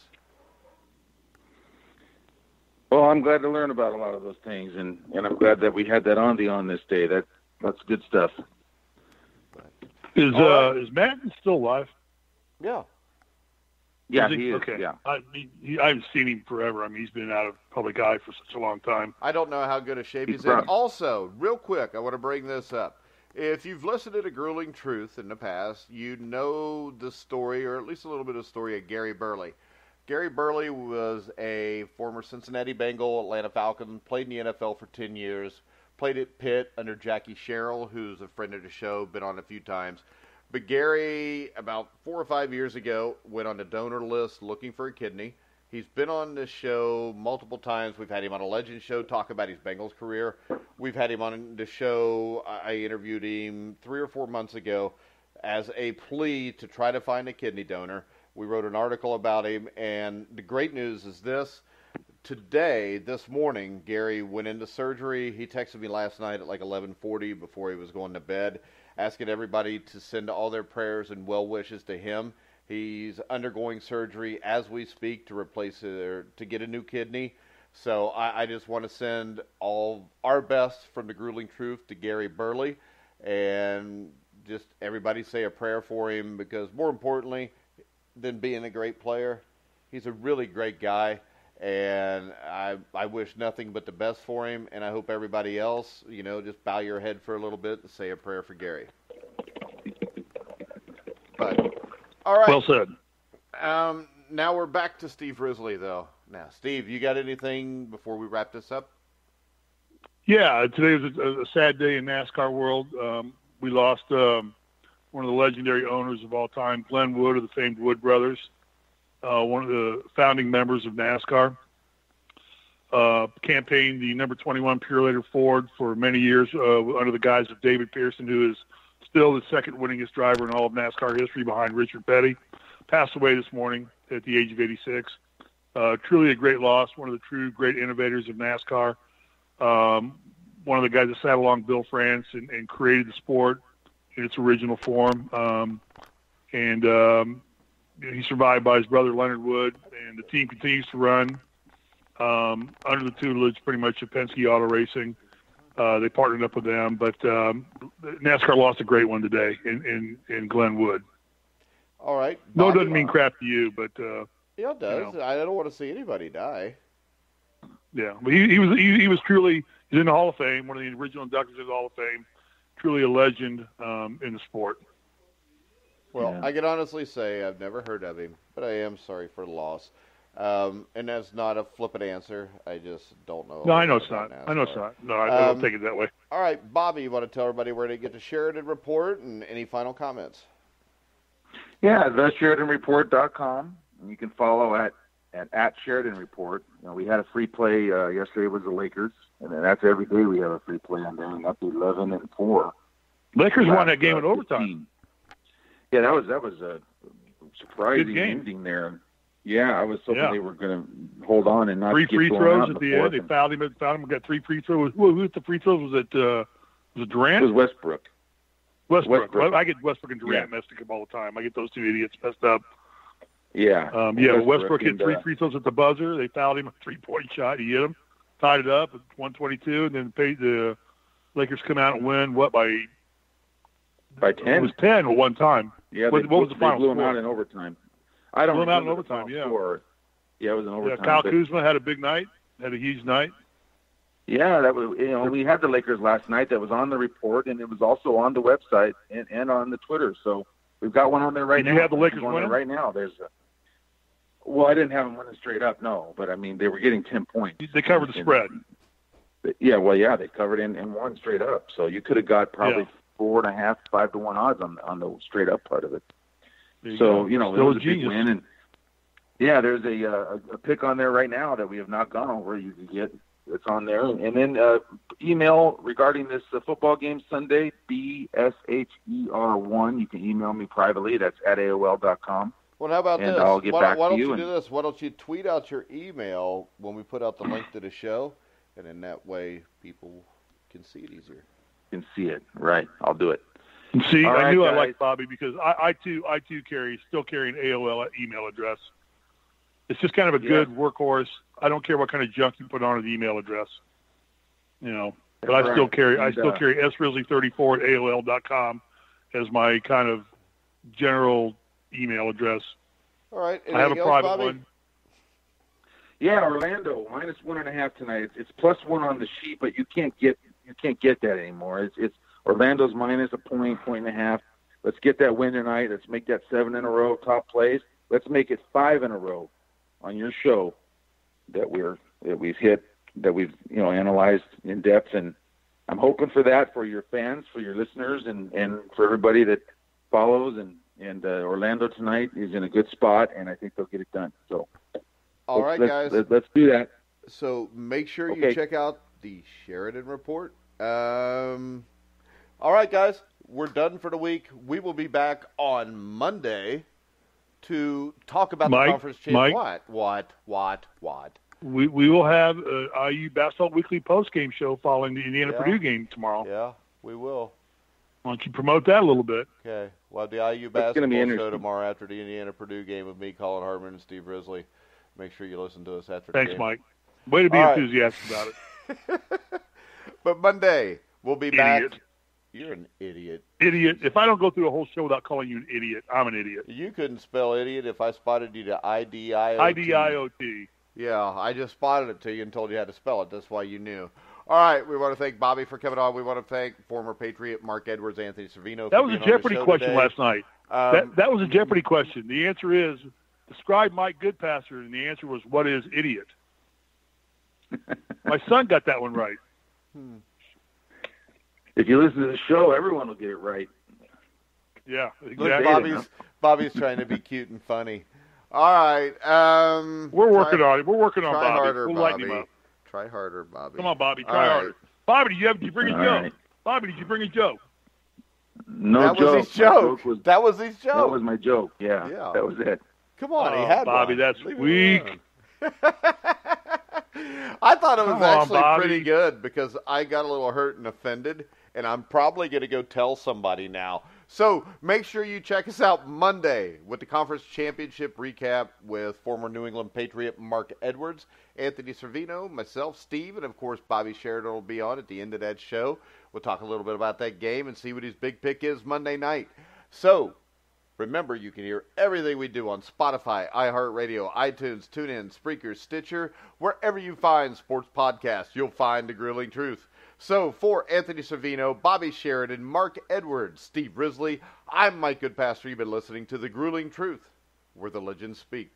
Well, I'm glad to learn about a lot of those things, and I'm glad that we had that on this day. That's good stuff. Is Madden still alive? Yeah. Yeah, he is. Okay. Yeah. I haven't seen him forever. I mean, he's been out of public eye for such a long time. I don't know how good a shape he's in. Also, real quick, I want to bring this up. If you've listened to The Grueling Truth in the past, you know the story, or at least a little bit of the story of Gary Burley. Gary Burley was a former Cincinnati Bengal, Atlanta Falcon, played in the NFL for 10 years, played at Pitt under Jackie Sherrill, who's a friend of the show, been on a few times. But Gary, about 4 or 5 years ago, went on the donor list looking for a kidney. He's been on this show multiple times. We've had him on a Legend show talk about his Bengals career. We've had him on the show. I interviewed him 3 or 4 months ago as a plea to try to find a kidney donor. We wrote an article about him, and the great news is this. Today, this morning, Gary went into surgery. He texted me last night at like 11:40 before he was going to bed, asking everybody to send all their prayers and well wishes to him. He's undergoing surgery as we speak to get a new kidney. So I just want to send all our best from The Grueling Truth to Gary Burley, and just everybody say a prayer for him, because more importantly than being a great player, He's a really great guy, and I wish nothing but the best for him, and I hope everybody else, just bow your head for a little bit and say a prayer for Gary. But, all right. Well said. Now we're back to Steve Risley, though. Now, Steve, you got anything before we wrap this up? Yeah, today was a sad day in NASCAR world. We lost one of the legendary owners of all time, Glenn Wood of the famed Wood Brothers, one of the founding members of NASCAR. Campaigned the number 21 Purelator Ford for many years under the guise of David Pearson, who is still the second winningest driver in all of NASCAR history behind Richard Petty. Passed away this morning at the age of 86. Truly a great loss, one of the true great innovators of NASCAR. One of the guys that sat along Bill France and created the sport in its original form. He survived by his brother Leonard Wood, and the team continues to run under the tutelage pretty much of Penske Auto Racing. They partnered up with them, but NASCAR lost a great one today in Glenn Wood. All right. No, it doesn't mean crap to you, but yeah, it does. I don't want to see anybody die. Yeah, but he was truly, he's in the Hall of Fame, one of the original inductees of the Hall of Fame. Truly a legend in the sport. Well, Yeah. I can honestly say I've never heard of him, but I am sorry for the loss. And that's not a flippant answer. I just don't know. No, I know it's not. I know it's not. No, I don't take it that way. All right, Bobby, you want to tell everybody where to get the Sheridan Report and any final comments? Yeah, thesheridanreport.com. And you can follow at Sheridan Report. We had a free play yesterday was the Lakers, and then that's every day we have a free play on there, and that's 11-4. Lakers won that game in overtime. Yeah, that was a surprising game. ending there. Yeah, I was hoping they were going to hold on and not three get free blown throws out at in the end. They fourth. fouled him. Got 3 free throws. Who hit the free throws? Was it Durant? It was Westbrook. Westbrook. Well, I get Westbrook and Durant messed up all the time. I get those two idiots messed up. Yeah. Westbrook hit 3 free throws at the buzzer. They fouled him a 3-point shot. He hit him, tied it up at 122, and then the Lakers come out and win, by 10? It was 10 at one time. Yeah, what was the final blew him score? out in overtime. I don't blew him out in remember the overtime, final yeah. score. Yeah, it was in overtime. Yeah, Kyle Kuzma had a big night, had a huge night. Yeah, that was. We had the Lakers last night. That was on the report, and it was also on the website and on the Twitter. So we've got one on there right now. Did you have the Lakers winning winning? right now? Well, I didn't have them winning straight up, no. But I mean, they were getting 10 points. They covered the spread. Yeah, they covered and won straight up. So you could have got probably 4.5, 5-1 odds on the straight up part of it. So it was a big win, and there's a pick on there right now that we have not gone over. You can get it's on there, and then email regarding this football game Sunday, BSHER1. You can email me privately. That's at AOL.com. Well, how about and this? I'll get back why to don't you you do this? Why don't you tweet out your email when we put out the link to the show, and in that way people can see it easier. Can see it, right? I'll do it. See, All I right, knew guys. I liked Bobby because I too still carry an AOL email address. It's just kind of a good workhorse. I don't care what kind of junk you put on the email address, But I still carry srisley34 at AOL.com as my kind of general email address. All right. I have a private Bobby? one. Yeah, Orlando -1.5 tonight. It's +1 on the sheet, but you can't get that anymore. It's Orlando's minus a point and a half. Let's get that win tonight. Let's make that 7 in a row top plays. Let's make it 5 in a row on your show that we've hit, that we've analyzed in depth, and I'm hoping for that for your fans, for your listeners, and for everybody that follows. And Orlando tonight is in a good spot, and I think they'll get it done. So, all right, guys. Let's do that. So make sure you check out the Sheridan Report. All right, guys, we're done for the week. We will be back on Monday to talk about the conference championship. What? We will have IU Basketball Weekly post-game show following the Indiana-Purdue game tomorrow. Yeah, we will. Why don't you promote that a little bit? Okay. Well, the IU basketball show tomorrow after the Indiana-Purdue game with me, Colin Hartman, and Steve Risley. Make sure you listen to us after the game. Thanks, Mike. Way to be enthusiastic about it. But Monday, we'll be back. You're an idiot. Idiot. If I don't go through the whole show without calling you an idiot, I'm an idiot. You couldn't spell idiot if I spotted you to IDIOT. IDIOT. Yeah, I just spotted it to you and told you how to spell it. That's why you knew. All right, we want to thank Bobby for coming on. We want to thank former Patriot Marc Edwards, Anthony Cervino. That was a Jeopardy question last night. That was a Jeopardy question. The answer is, describe Mike Goodpaster, and the answer was, what is idiot? My son got that one right. If you listen to the show, everyone will get it right. Yeah, exactly. Look, Bobby's trying to be cute and funny. All right. We're working on it. We're working on try Bobby. Harder, we'll Bobby. lighten him up. Try harder, Bobby. Come on, Bobby. Try harder. Bobby, did you bring a joke? Right. Bobby, did you bring a joke? No that joke. Was his joke. That was his joke. That was my joke. Yeah. That was it. Come on, he had Bobby, one. That's weak. I thought it was actually pretty good because I got a little hurt and offended, and I'm probably going to go tell somebody now. So make sure you check us out Monday with the conference championship recap with former New England Patriot Marc Edwards, Anthony Cervino, myself, Steve, and of course Bobby Sheridan will be on at the end of that show. We'll talk a little bit about that game and see what his big pick is Monday night. So remember, you can hear everything we do on Spotify, iHeartRadio, iTunes, TuneIn, Spreaker, Stitcher. Wherever you find sports podcasts, you'll find The Grueling Truth. So, for Anthony Cervino, Bobby Sheridan, Marc Edwards, Steve Risley, I'm Mike Goodpaster. You've been listening to The Grueling Truth, where the legends speak.